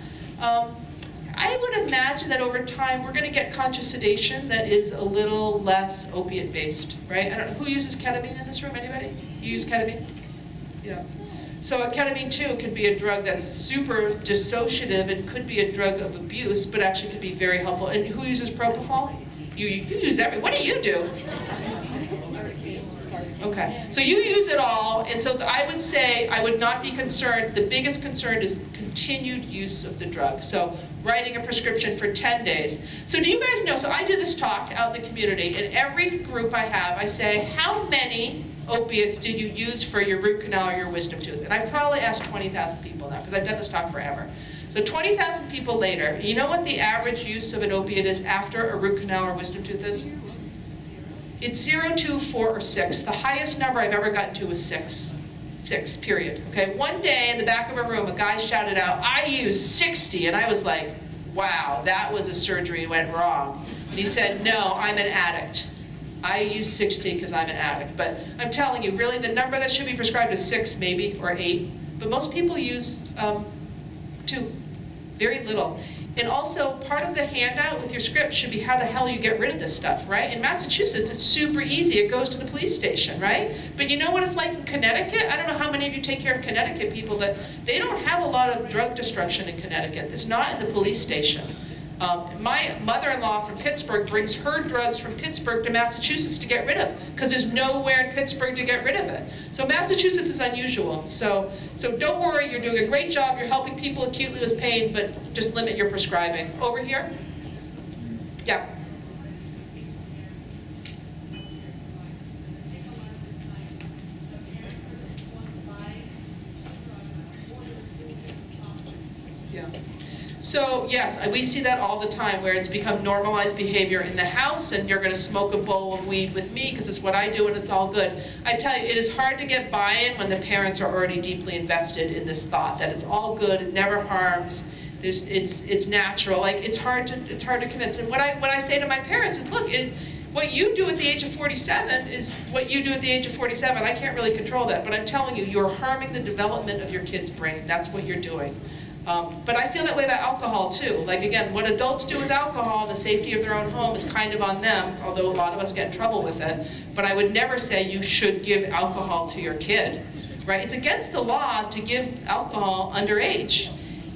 Speaker 2: I would imagine that over time we're going to get conscious sedation that is a little less opiate based, right? I don't know, who uses ketamine in this room? Anybody? You use ketamine? Yeah. So a ketamine too could be a drug that's super dissociative and could be a drug of abuse, but actually could be very helpful. And who uses propofol? You use every. What do you do? Okay, so you use it all, and so I would say I would not be concerned. The biggest concern is continued use of the drug. So writing a prescription for 10 days. So do you guys know, so I do this talk out in the community, and every group I have, I say, how many opiates did you use for your root canal or your wisdom tooth? And I've probably asked 20,000 people now, because I've done this talk forever. So 20,000 people later, you know what the average use of an opiate is after a root canal or wisdom tooth is? It's 0, 2, 4, or 6. The highest number I've ever gotten to was 6. 6, period. Okay. One day in the back of a room, a guy shouted out, "I use 60," and I was like, "Wow, that was a surgery went wrong." And he said, "No, I'm an addict. I use 60 because I'm an addict." But I'm telling you, really, the number that should be prescribed is 6, maybe, or 8. But most people use 2, very little. And also, part of the handout with your script should be how the hell you get rid of this stuff, right? In Massachusetts, it's super easy. It goes to the police station, right? But you know what it's like in Connecticut? I don't know how many of you take care of Connecticut people, but they don't have a lot of drug destruction in Connecticut. It's not at the police station. My mother-in-law from Pittsburgh brings her drugs from Pittsburgh to Massachusetts to get rid of, because there's nowhere in Pittsburgh to get rid of it. So Massachusetts is unusual. So don't worry, you're doing a great job. You're helping people acutely with pain, but just limit your prescribing. Over here? Yeah. Yeah. So yes, we see that all the time, where it's become normalized behavior in the house, and you're going to smoke a bowl of weed with me because it's what I do and it's all good. I tell you, it is hard to get buy-in when the parents are already deeply invested in this thought that it's all good, it never harms, it's natural. Like it's hard to convince. And what I say to my parents is, look, what you do at the age of 47 is what you do at the age of 47. I can't really control that, but I'm telling you, you're harming the development of your kid's brain. That's what you're doing. But I feel that way about alcohol too. Like again, what adults do with alcohol, the safety of their own home is kind of on them, although a lot of us get in trouble with it. But I would never say you should give alcohol to your kid, right? It's against the law to give alcohol underage.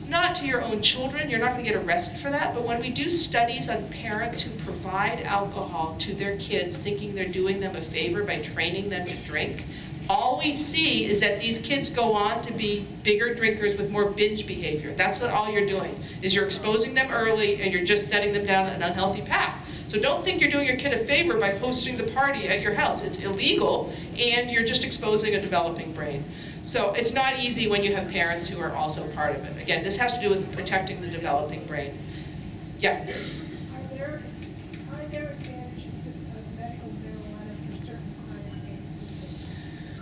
Speaker 2: Not to your own children, you're not going to get arrested for that, but when we do studies on parents who provide alcohol to their kids thinking they're doing them a favor by training them to drink, all we see is that these kids go on to be bigger drinkers with more binge behavior. That's what all you're doing, is you're exposing them early and you're just setting them down an unhealthy path. So don't think you're doing your kid a favor by hosting the party at your house. It's illegal, and you're just exposing a developing brain. So it's not easy when you have parents who are also part of it. Again, this has to do with protecting the developing brain. Yeah?
Speaker 4: Are there advantages of medical marijuana for certain chronic pains?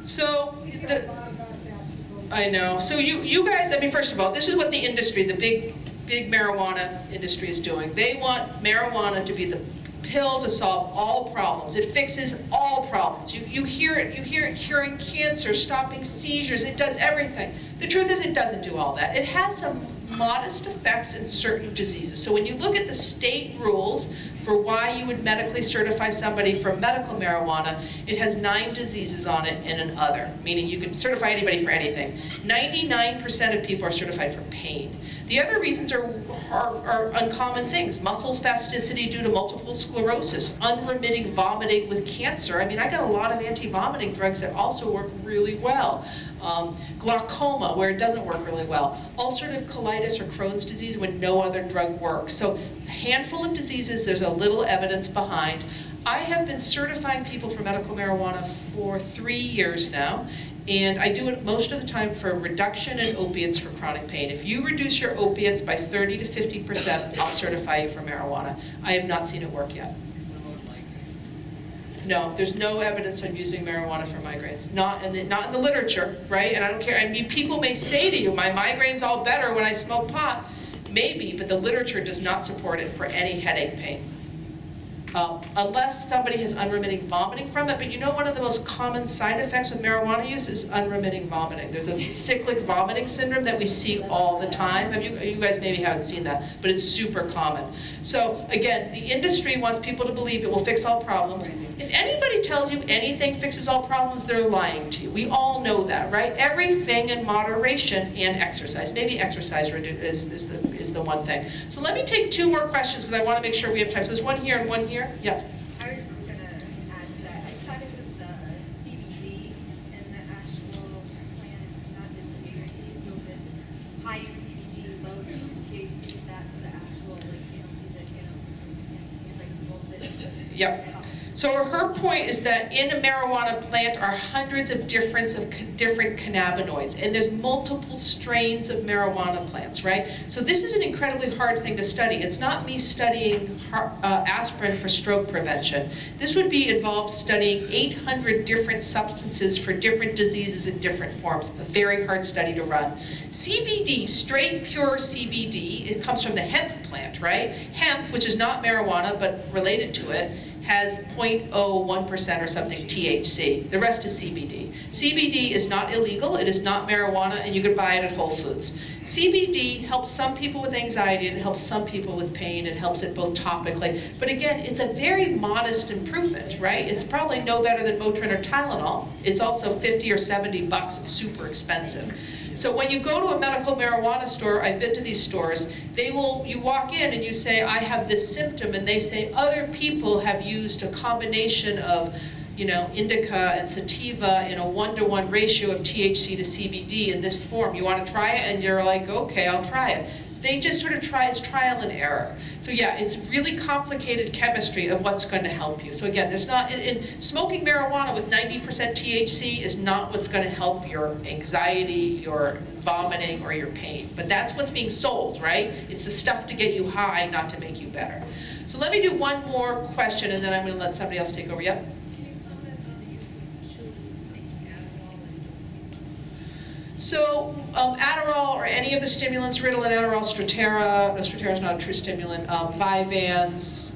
Speaker 2: So,
Speaker 4: We hear a lot about that.
Speaker 2: I know. So you guys, I mean, first of all, this is what the industry, the big marijuana industry is doing. They want marijuana to be the pill to solve all problems. It fixes all problems. You hear it curing cancer, stopping seizures. It does everything. The truth is it doesn't do all that. It has some modest effects in certain diseases. So when you look at the state rules for why you would medically certify somebody for medical marijuana, it has 9 diseases on it and an other, meaning you can certify anybody for anything. 99% of people are certified for pain. The other reasons are uncommon things. Muscle spasticity due to multiple sclerosis, unremitting vomiting with cancer. I mean, I got a lot of anti-vomiting drugs that also work really well. Glaucoma, where it doesn't work really well. Ulcerative colitis or Crohn's disease when no other drug works. So a handful of diseases there's a little evidence behind. I have been certifying people for medical marijuana for 3 years now, And I do it most of the time for reduction in opiates for chronic pain. If you reduce your opiates by 30 to 50%, I'll certify you for marijuana. I have not seen it work yet. No, there's no evidence on using marijuana for migraines. Not in the literature, right? And I don't care. I mean, people may say to you, my migraine's all better when I smoke pot. Maybe, but the literature does not support it for any headache pain. Unless somebody has unremitting vomiting from it. But you know one of the most common side effects of marijuana use is unremitting vomiting. There's a cyclic vomiting syndrome that we see all the time. You guys maybe haven't seen that, but it's super common. So again, the industry wants people to believe it will fix all problems. If anybody tells you anything fixes all problems, they're lying to you. We all know that, right? Everything in moderation and exercise. Maybe exercise is the one thing. So let me take 2 more questions because I want to make sure we have time. So there's one here and one here. Yeah.
Speaker 5: I was just going to add to that. I thought it was the CBD and the actual plant, not the THC. So if it's high in CBD, low in THC, that's the actual, like, you know, use it, you know, like,
Speaker 2: Yep. So her point is that in a marijuana plant are hundreds of different cannabinoids, and there's multiple strains of marijuana plants, right? So this is an incredibly hard thing to study. It's not me studying aspirin for stroke prevention. This would be involved studying 800 different substances for different diseases in different forms. A very hard study to run. CBD, straight pure CBD, it comes from the hemp plant, right? Hemp, which is not marijuana but related to it, has 0.01% or something THC. The rest is CBD. CBD is not illegal, it is not marijuana, and you can buy it at Whole Foods. CBD helps some people with anxiety, and it helps some people with pain, it helps it both topically. But again, it's a very modest improvement, right? It's probably no better than Motrin or Tylenol. It's also 50 or 70 bucks, it's super expensive. So when you go to a medical marijuana store, I've been to these stores, you walk in and you say, I have this symptom, and they say other people have used a combination of, you know, indica and sativa in a 1-to-1 ratio of THC to CBD in this form. You want to try it? And you're like, okay, I'll try it. They just sort of it's trial and error. So yeah, it's really complicated chemistry of what's going to help you. So again, there's not, in smoking marijuana with 90% THC is not what's going to help your anxiety, your vomiting, or your pain. But that's what's being sold, right? It's the stuff to get you high, not to make you better. So let me do one more question, and then I'm going to let somebody else take over. Yep. So Adderall or any of the stimulants, Ritalin, Adderall, Strattera, no, Strattera is not a true stimulant, Vyvanse,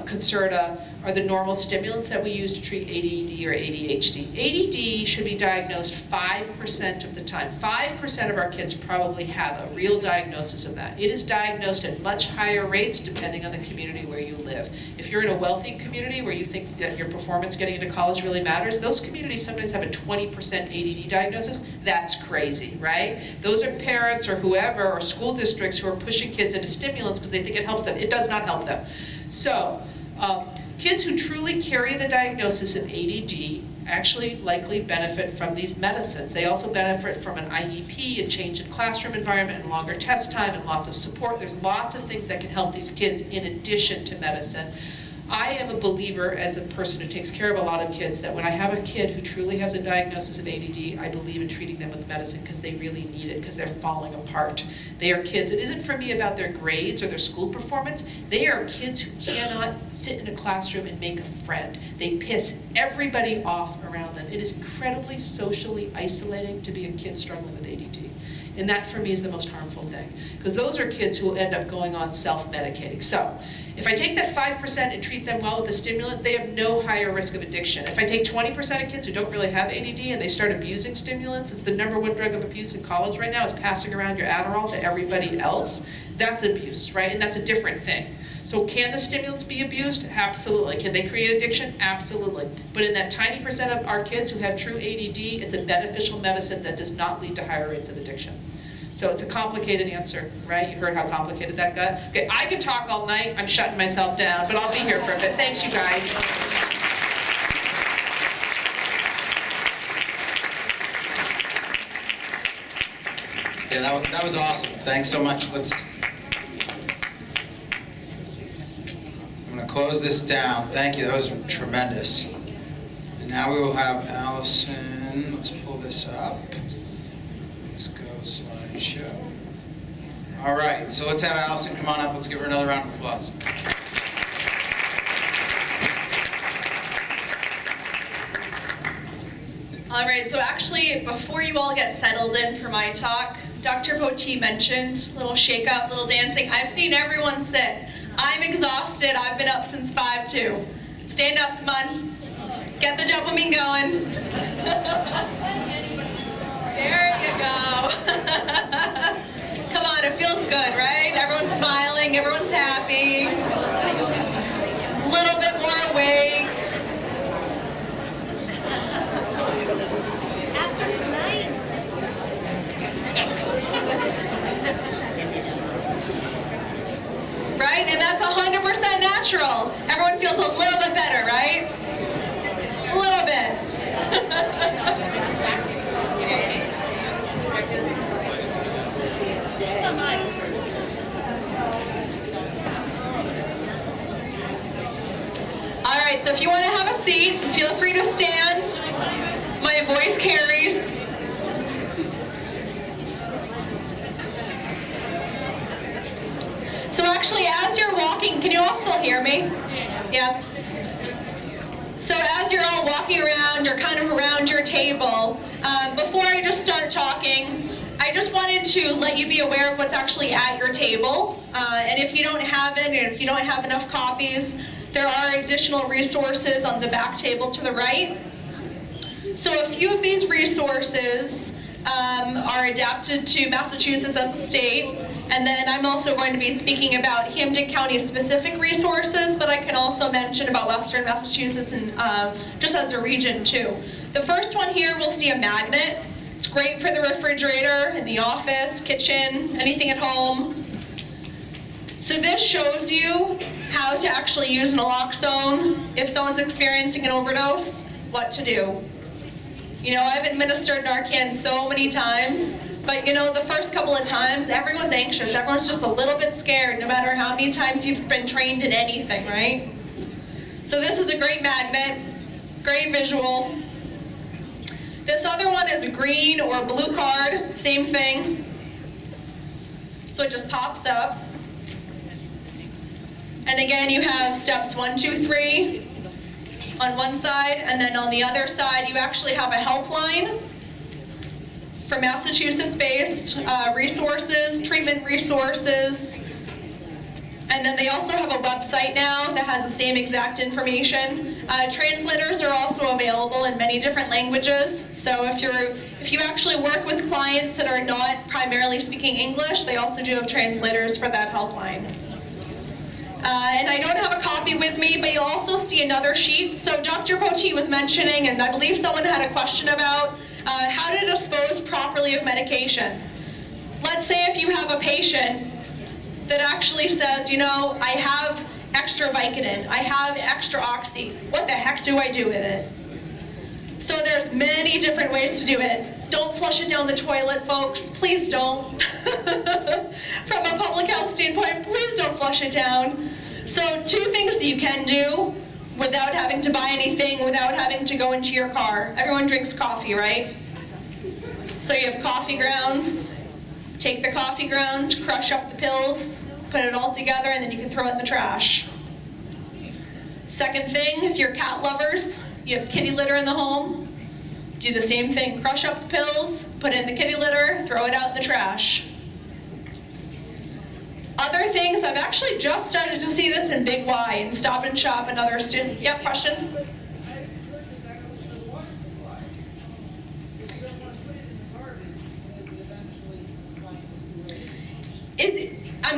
Speaker 2: Concerta, are the normal stimulants that we use to treat ADD or ADHD. ADD should be diagnosed 5% of the time. 5% of our kids probably have a real diagnosis of that. It is diagnosed at much higher rates depending on the community where you live. If you're in a wealthy community where you think that your performance getting into college really matters, those communities sometimes have a 20% ADD diagnosis. That's crazy, right? Those are parents or whoever or school districts who are pushing kids into stimulants because they think it helps them. It does not help them. So, kids who truly carry the diagnosis of ADD actually likely benefit from these medicines. They also benefit from an IEP, a change in classroom environment, and longer test time, and lots of support. There's lots of things that can help these kids in addition to medicine. I am a believer, as a person who takes care of a lot of kids, that when I have a kid who truly has a diagnosis of ADD, I believe in treating them with medicine because they really need it, because they're falling apart. They are kids. It isn't for me about their grades or their school performance. They are kids who cannot sit in a classroom and make a friend. They piss everybody off around them. It is incredibly socially isolating to be a kid struggling with ADD. And that, for me, is the most harmful thing. Because those are kids who will end up going on self-medicating. So, if I take that 5% and treat them well with a stimulant, they have no higher risk of addiction. If I take 20% of kids who don't really have ADD and they start abusing stimulants, it's the #1 drug of abuse in college right now, is passing around your Adderall to everybody else. That's abuse, right? And that's a different thing. So can the stimulants be abused? Absolutely. Can they create addiction? Absolutely. But in that tiny percent of our kids who have true ADD, it's a beneficial medicine that does not lead to higher rates of addiction. So it's a complicated answer, right? You heard how complicated that got? Okay, I could talk all night. I'm shutting myself down, but I'll be here for a bit. Thanks, you guys.
Speaker 1: Yeah, that was awesome. Thanks so much. I'm going to close this down. Thank you. That was tremendous. And now we will have Allison. Allison. Let's pull this up. Let's go slideshow. All right, so let's have Allison come on up. Let's give her another round of applause.
Speaker 6: All right, so actually, before you all get settled in for my talk, Dr. Poti mentioned little shake up, little dancing. I've seen everyone sit. I'm exhausted. I've been up since 5-2. Stand up, come on. Get the dopamine going. There you go. Come on, it feels good, right? Everyone's smiling, everyone's happy. A little bit more awake.
Speaker 5: After tonight,
Speaker 6: Right? And that's 100% natural. Everyone feels a little bit better, right? A little bit. All right, so if you want to have a seat, feel free to stand. My voice carries. So actually, as you're walking, can you all still hear me? Yeah. So as you're all walking around or kind of around your table, before I just start talking, I just wanted to let you be aware of what's actually at your table. And if you don't have it, and if you don't have enough copies, there are additional resources on the back table to the right. So a few of these resources are adapted to Massachusetts as a state. And then I'm also going to be speaking about Hampden County specific resources, but I can also mention about Western Massachusetts and just as a region too. The first one here, we'll see a magnet. It's great for the refrigerator, in the office, kitchen, anything at home. So this shows you how to actually use naloxone if someone's experiencing an overdose, what to do. You know, I've administered Narcan so many times, but you know, the first couple of times, everyone's anxious. Everyone's just a little bit scared, no matter how many times you've been trained in anything, right? So this is a great magnet, great visual. This other one is a green or blue card, same thing. So it just pops up. And again, you have steps 1, 2, 3 on one side, and then on the other side, you actually have a helpline for Massachusetts-based resources, treatment resources. And then they also have a website now that has the same exact information. Translators are also available in many different languages. So if you actually work with clients that are not primarily speaking English, they also do have translators for that helpline. And I don't have a copy with me, but you'll also see another sheet. So Dr. Poti was mentioning, and I believe someone had a question about how to dispose properly of medication. Let's say if you have a patient that actually says, you know, I have extra Vicodin, I have extra Oxy. What the heck do I do with it? So there's many different ways to do it. Don't flush it down the toilet, folks. Please don't. From a public health standpoint, please don't flush it down. So 2 things that you can do without having to buy anything, without having to go into your car. Everyone drinks coffee, right? So you have coffee grounds. Take the coffee grounds, crush up the pills, put it all together, and then you can throw it in the trash. Second thing, if you're cat lovers, you have kitty litter in the home, do the same thing. Crush up the pills, put it in the kitty litter, throw it out in the trash. Other things, I've actually just started to see this in Big Y and Stop and Shop and other students. Yep, question?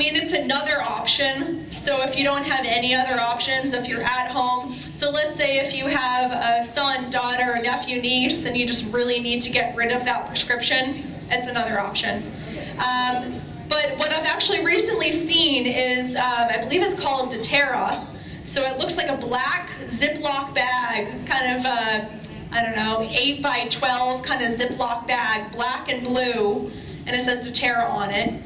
Speaker 6: It's another option. So if you don't have any other options, if you're at home, so let's say if you have a son, daughter, nephew, niece, and you just really need to get rid of that prescription, it's another option. But what I've actually recently seen is, I believe it's called doTERRA. So it looks like a black Ziploc bag, kind of, 8 by 12 kind of Ziploc bag, black and blue, and it says doTERRA on it.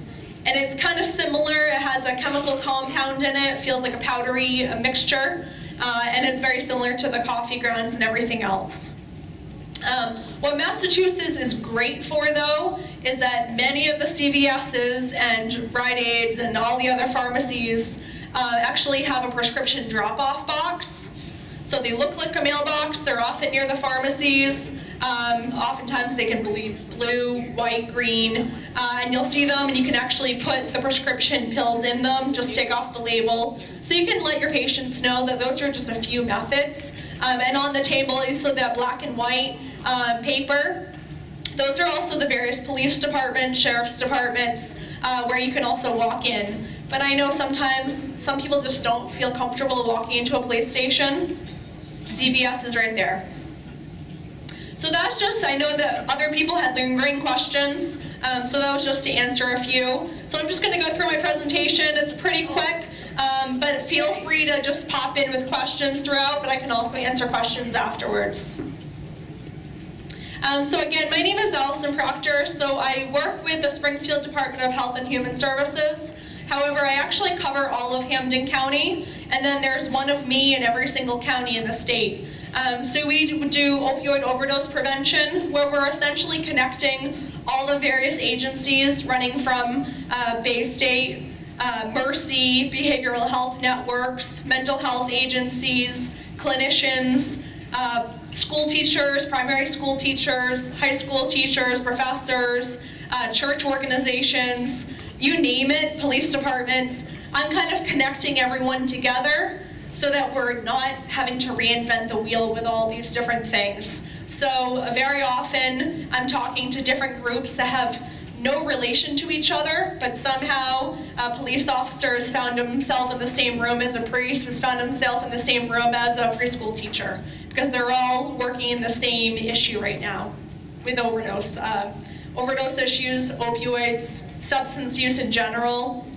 Speaker 6: And it's kind of similar. It has a chemical compound in it. It feels like a powdery mixture. And it's very similar to the coffee grounds and everything else. What Massachusetts is great for, though, is that many of the CVS's and Rite Aids and all the other pharmacies actually have a prescription drop-off box. So they look like a mailbox. They're often near the pharmacies. Oftentimes they can be blue, white, green, and you'll see them and you can actually put the prescription pills in them, just take off the label. So you can let your patients know that those are just a few methods. And on the table you see that black and white paper. Those are also the various police departments, sheriff's departments, where you can also walk in. But I know sometimes some people just don't feel comfortable walking into a police station. CVS is right there. So that's just, I know that other people had lingering questions, so that was just to answer a few. So I'm just going to go through my presentation. It's pretty quick, but feel free to just pop in with questions throughout, but I can also answer questions afterwards. So again, my name is Allison Proctor, so I work with the Springfield Department of Health and Human Services. However, I actually cover all of Hampden County, and then there's one of me in every single county in the state. So we do opioid overdose prevention, where we're essentially connecting all the various agencies running from Bay State, Mercy, behavioral health networks, mental health agencies, clinicians, school teachers, primary school teachers, high school teachers, professors, church organizations, you name it, police departments. I'm kind of connecting everyone together so that we're not having to reinvent the wheel with all these different things. So very often I'm talking to different groups that have no relation to each other, but somehow a police officer has found himself in the same room as a priest, has found himself in the same room as a preschool teacher, because they're all working in the same issue right now with overdose. Overdose issues, opioids, substance use in general.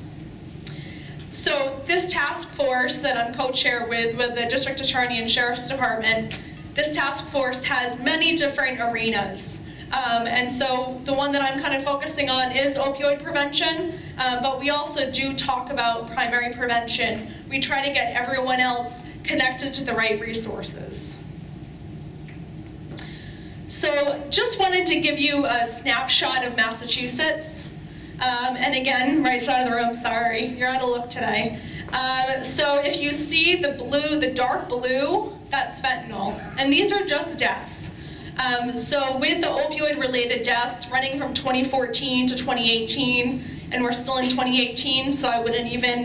Speaker 6: So this task force that I'm co-chair with the District Attorney and Sheriff's Department, this task force has many different arenas. And so the one that I'm kind of focusing on is opioid prevention, but we also do talk about primary prevention. We try to get everyone else connected to the right resources. So just wanted to give you a snapshot of Massachusetts. And again, right side of the room, sorry, you're out of look today. So if you see the blue, the dark blue, that's fentanyl. And these are just deaths. So with the opioid-related deaths running from 2014 to 2018, and we're still in 2018, so I wouldn't even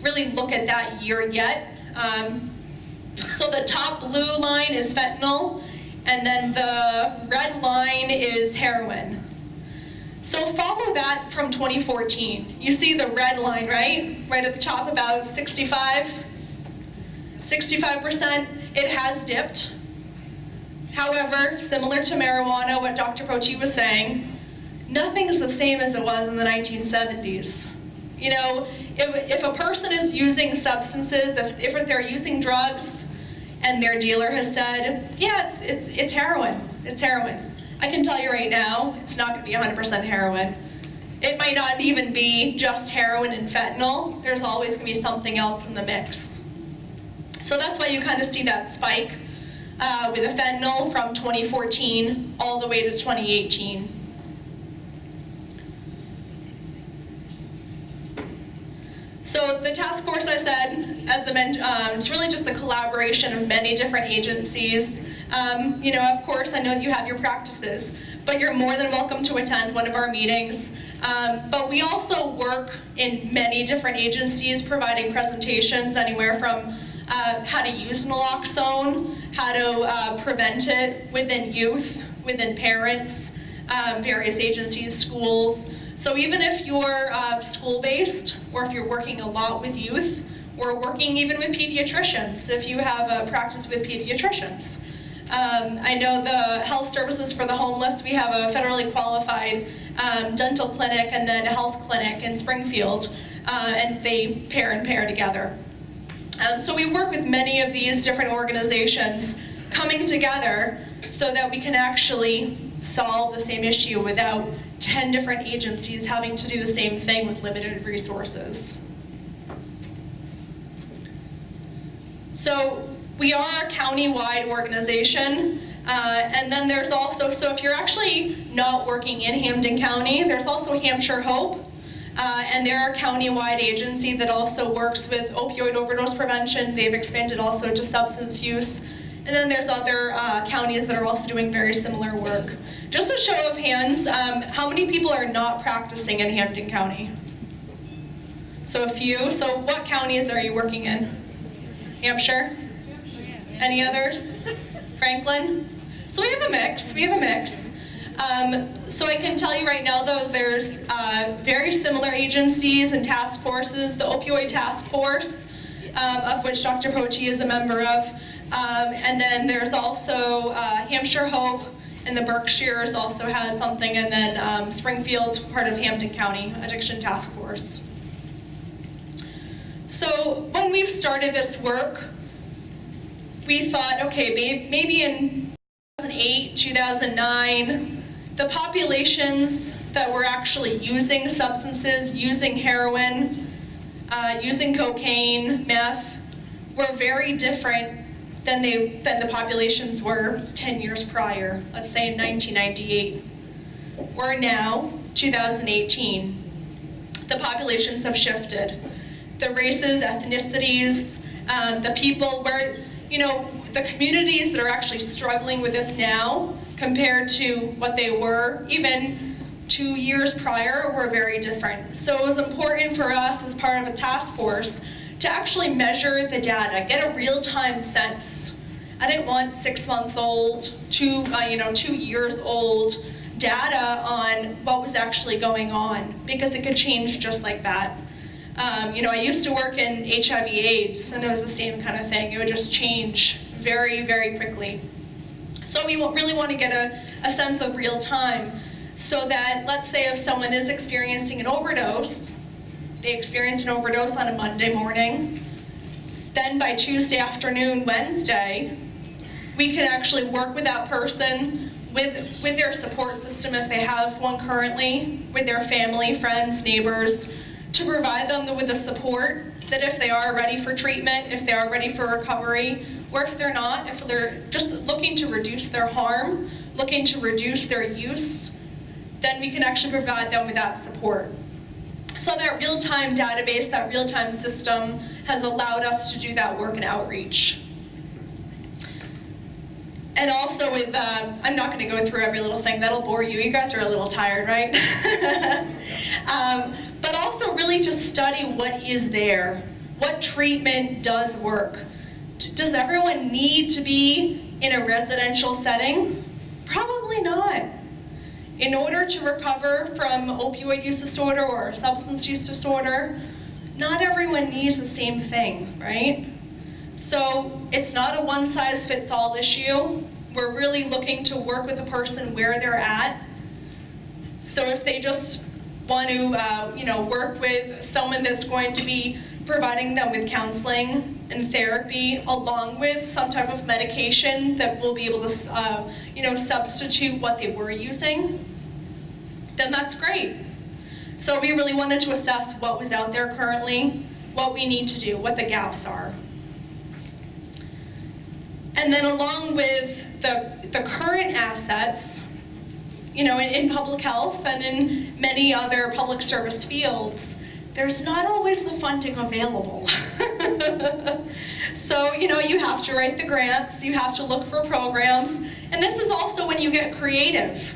Speaker 6: really look at that year yet. So the top blue line is fentanyl, and then the red line is heroin. So follow that from 2014. You see the red line, right? Right at the top, about 65%. It has dipped. However, similar to marijuana, what Dr. Pochi was saying, nothing is the same as it was in the 1970s. You know, if a person is using substances, if they're using drugs, and their dealer has said, yeah, it's heroin, it's heroin. I can tell you right now, it's not gonna be 100% heroin. It might not even be just heroin and fentanyl. There's always gonna be something else in the mix. So that's why you kind of see that spike with the fentanyl from 2014 all the way to 2018. So the task force, I said, as it's really just a collaboration of many different agencies. You know, of course, I know that you have your practices, but you're more than welcome to attend one of our meetings. But we also work in many different agencies providing presentations, anywhere from how to use naloxone, how to prevent it within youth, within parents, various agencies, schools. So even if you're school-based, or if you're working a lot with youth, or working even with pediatricians, if you have a practice with pediatricians. I know the Health Services for the Homeless, we have a federally qualified dental clinic and then a health clinic in Springfield, and they pair and pair together. So we work with many of these different organizations coming together so that we can actually solve the same issue without 10 different agencies having to do the same thing with limited resources. So we are a county-wide organization. And then there's also, so if you're actually not working in Hampden County, there's also Hampshire Hope. And they're a county-wide agency that also works with opioid overdose prevention. They've expanded also to substance use. And then there's other counties that are also doing very similar work. Just a show of hands, how many people are not practicing in Hampden County? So a few. So what counties are you working in? Hampshire? Any others? Franklin? So we have a mix. So I can tell you right now, though, there's very similar agencies and task forces. The Opioid Task Force, of which Dr. Pochi is a member of. And then there's also Hampshire Hope, and the Berkshires also has something, and then Springfield's part of Hampden County Addiction Task Force. So when we've started this work, we thought, okay, maybe in 2008, 2009, the populations that were actually using substances, using heroin, using cocaine, meth, were very different than the populations were 10 years prior, let's say in 1998. We're now, 2018. The populations have shifted. The races, ethnicities, the people where, the communities that are actually struggling with this now compared to what they were even 2 years prior were very different. So it was important for us as part of a task force to actually measure the data, get a real-time sense. I didn't want 6 months old, 2 years old data on what was actually going on, because it could change just like that. I used to work in HIV/AIDS, and it was the same kind of thing. It would just change very, very quickly. So we really want to get a sense of real time, so that, let's say if someone is experiencing an overdose, they experience an overdose on a Monday morning, then by Tuesday afternoon, Wednesday, we can actually work with that person, with their support system if they have one currently, with their family, friends, neighbors, to provide them with the support that if they are ready for treatment, if they are ready for recovery, or if they're not, if they're just looking to reduce their harm, looking to reduce their use, then we can actually provide them with that support. So that real-time database, that real-time system has allowed us to do that work and outreach. And also with, I'm not gonna go through every little thing, that'll bore you. You guys are a little tired, right? But also really just study what is there. What treatment does work? Does everyone need to be in a residential setting? Probably not. In order to recover from opioid use disorder or substance use disorder, not everyone needs the same thing, right? So it's not a one-size-fits-all issue. We're really looking to work with the person where they're at. So if they just want to work with someone that's going to be providing them with counseling and therapy along with some type of medication that will be able to substitute what they were using, then that's great. So we really wanted to assess what was out there currently, what we need to do, what the gaps are. And then along with the current assets, in public health and in many other public service fields, there's not always the funding available. So, you have to write the grants, you have to look for programs, and this is also when you get creative.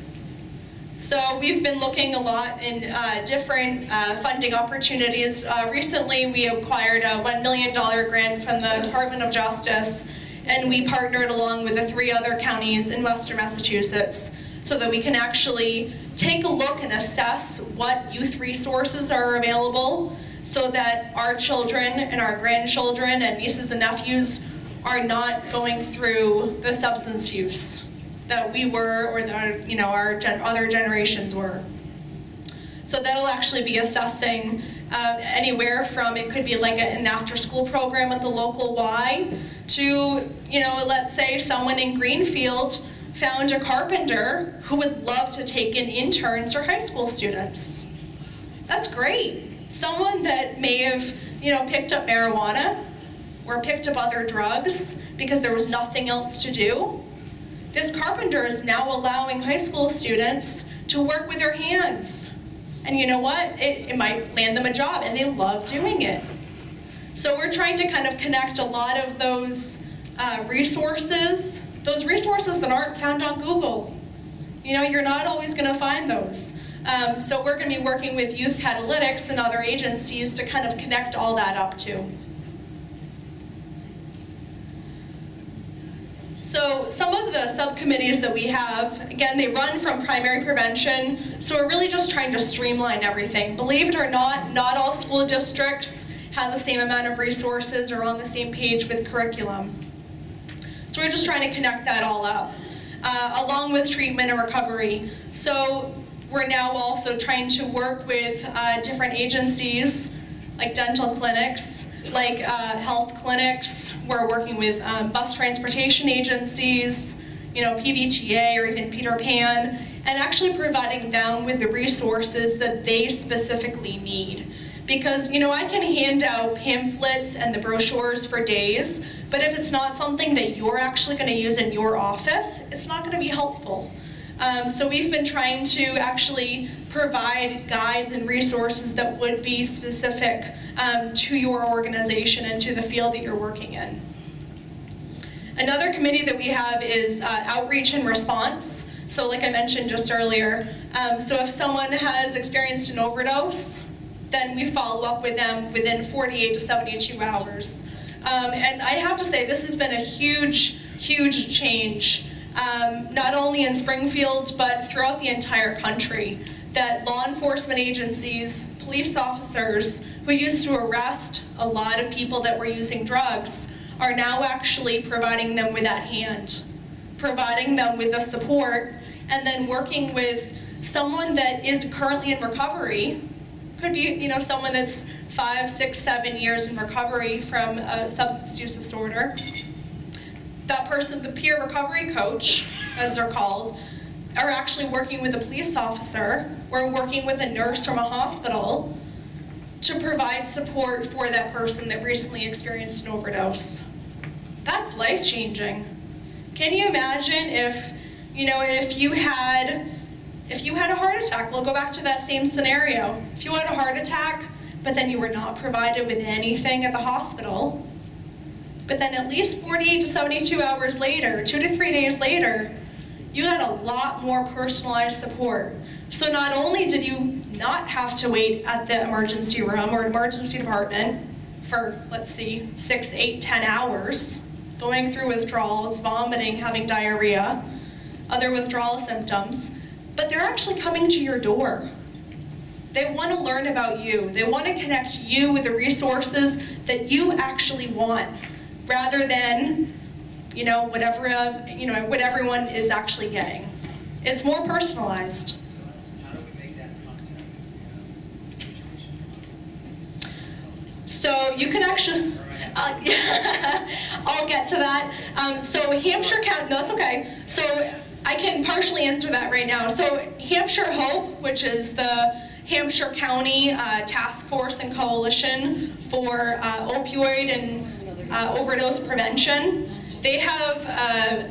Speaker 6: So we've been looking a lot in different funding opportunities. Recently, we acquired a $1 million grant from the Department of Justice, and we partnered along with the 3 other counties in Western Massachusetts so that we can actually take a look and assess what youth resources are available so that our children and our grandchildren and nieces and nephews are not going through the substance use that we were or that our other generations were. So that'll actually be assessing anywhere from, it could be like an after-school program at the local Y to, let's say someone in Greenfield found a carpenter who would love to take in interns or high school students. That's great. Someone that may have, picked up marijuana or picked up other drugs because there was nothing else to do. this carpenter is now allowing high school students to work with their hands. And you know what? It might land them a job, and they love doing it. So we're trying to kind of connect a lot of those resources that aren't found on Google. You know, you're not always going to find those. So we're going to be working with Youth Catalytics and other agencies to kind of connect all that up too. So some of the subcommittees that we have, again, they run from primary prevention, so we're really just trying to streamline everything. Believe it or not all school districts have the same amount of resources or on the same page with curriculum. So we're just trying to connect that all up, along with treatment and recovery. So we're now also trying to work with different agencies, like dental clinics, like health clinics. We're working with bus transportation agencies, you know, PVTA or even Peter Pan, and actually providing them with the resources that they specifically need. Because, you know, I can hand out pamphlets and the brochures for days, but if it's not something that you're actually going to use in your office, it's not going to be helpful. So we've been trying to actually provide guides and resources that would be specific to your organization and to the field that you're working in. Another committee that we have is outreach and response. So like I mentioned just earlier, so if someone has experienced an overdose, then we follow up with them within 48 to 72 hours. And I have to say, this has been a huge, huge change. Not only in Springfield, but throughout the entire country, that law enforcement agencies, police officers who used to arrest a lot of people that were using drugs are now actually providing them with that hand, providing them with the support, and then working with someone that is currently in recovery. Could be, you know, someone that's 5, 6, 7 years in recovery from a substance use disorder. That person, the peer recovery coach, as they're called, are actually working with a police officer or working with a nurse from a hospital to provide support for that person that recently experienced an overdose. That's life-changing. Can you imagine if, you know, if you had a heart attack? We'll go back to that same scenario. If you had a heart attack, but then you were not provided with anything at the hospital, but then at least 48 to 72 hours later, 2 to 3 days later, you had a lot more personalized support. So not only did you not have to wait at the emergency room or emergency department for, let's see, 6, 8, 10 hours, going through withdrawals, vomiting, having diarrhea, other withdrawal symptoms, but they're actually coming to your door. They want to learn about you. They want to connect you with the resources that you actually want, rather than, you know, what everyone is actually getting. It's more personalized.
Speaker 1: So how do we make that contact situation?
Speaker 6: So you can actually, I'll get to that. So Hampshire County, no, that's okay. So I can partially answer that right now. So Hampshire Hope, which is the Hampshire County Task Force and Coalition for Opioid and Overdose Prevention, they have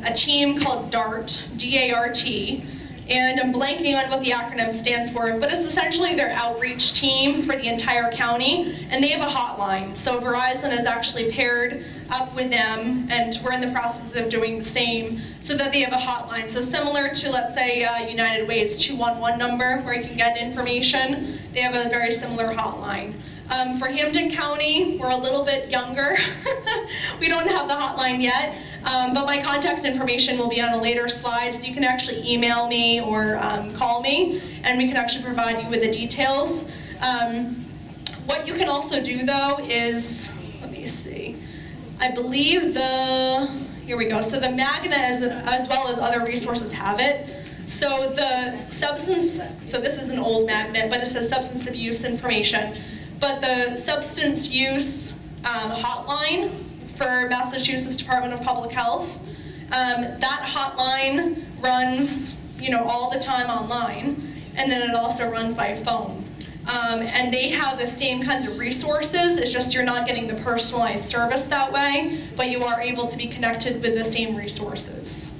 Speaker 6: a team called DART, D-A-R-T, and I'm blanking on what the acronym stands for, but it's essentially their outreach team for the entire county, and they have a hotline. So Verizon has actually paired up with them, and we're in the process of doing the same, so that they have a hotline. So similar to, let's say, United Way's 211 number, where you can get information, they have a very similar hotline. For Hampden County, we're a little bit younger. We don't have the hotline yet, but my contact information will be on a later slide, so you can actually email me or call me, and we can actually provide you with the details. What you can also do, though, is, let me see, I believe here we go, so the Magna, as well as other resources, have it. So so this is an old magnet, but it says substance abuse information. But the substance use hotline for Massachusetts Department of Public Health, that hotline runs, you know, all the time online, and then it also runs by phone. And they have the same kinds of resources. It's just you're not getting the personalized service that way, but you are able to be connected with the same resources.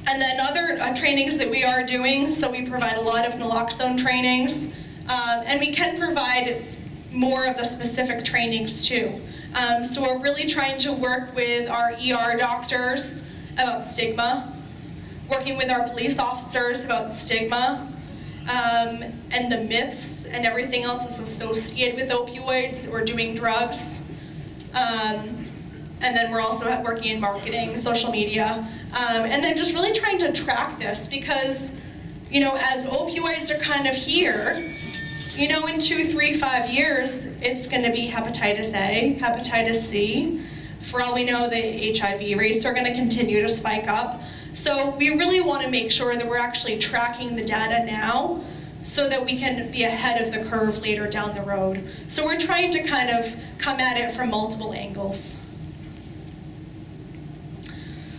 Speaker 6: And then other trainings that we are doing, so we provide a lot of naloxone trainings, and we can provide more of the specific trainings too. So we're really trying to work with our ER doctors about stigma, working with our police officers about stigma, and the myths and everything else that's associated with opioids or doing drugs. And then we're also working in marketing, social media, and then just really trying to track this because, you know, as opioids are kind of here, you know, in 2, 3, 5 years, it's going to be hepatitis A, hepatitis C. For all we know, the HIV rates are going to continue to spike up. So we really want to make sure that we're actually tracking the data now so that we can be ahead of the curve later down the road. So we're trying to kind of come at it from multiple angles.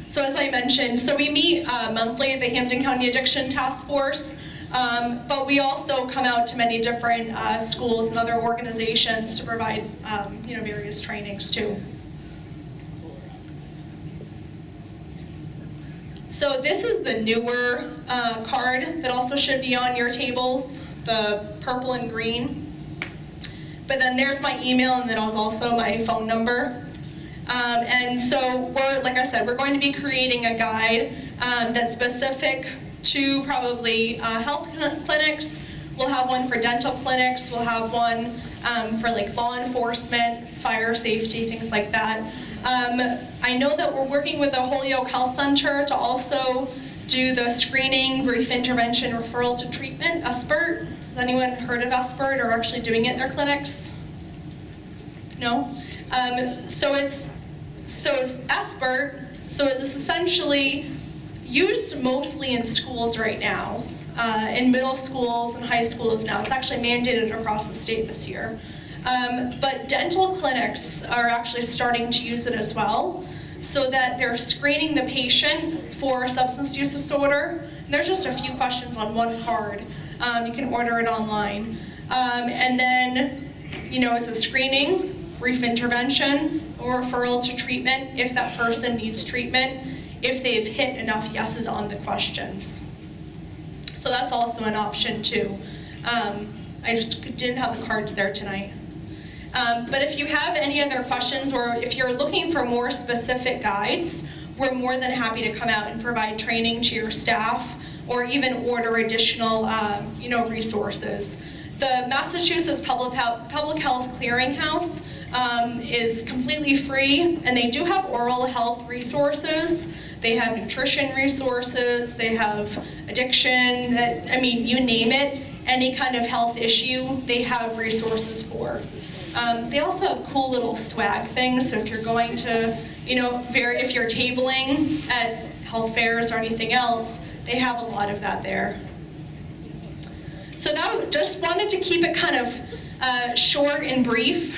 Speaker 6: So as I mentioned, so we meet monthly at the Hampton County Addiction Task Force, but we also come out to many different schools and other organizations to provide you know, various trainings too. So this is the newer card that also should be on your tables, the purple and green. But then there's my email, and then there's also my phone number. And so we're, like I said, we're going to be creating a guide that's specific to probably health clinics. We'll have one for dental clinics. We'll have one for like law enforcement, fire safety, things like that. I know that we're working with the Holyoke Health Center to also do the screening, brief intervention, referral to treatment, SBIRT. Has anyone heard of SBIRT or actually doing it in their clinics? No? So it's SBIRT, so it's essentially used mostly in schools right now, in middle schools and high schools now. It's actually mandated across the state this year. But dental clinics are actually starting to use it as well, so that they're screening the patient for substance use disorder. And there's just a few questions on one card. You can order it online. And then, you know, it's a screening, brief intervention, or referral to treatment if that person needs treatment, if they've hit enough yeses on the questions. So that's also an option too. I just didn't have the cards there tonight. But if you have any other questions, or if you're looking for more specific guides, we're more than happy to come out and provide training to your staff, or even order additional you know, resources. The Massachusetts Public Health Clearinghouse is completely free, and they do have oral health resources. They have nutrition resources, they have addiction, I mean, you name it, any kind of health issue, they have resources for. They also have cool little swag things, so if you're going to, you know, if you're tabling at health fairs or anything else, they have a lot of that there. So that, just wanted to keep it kind of short and brief.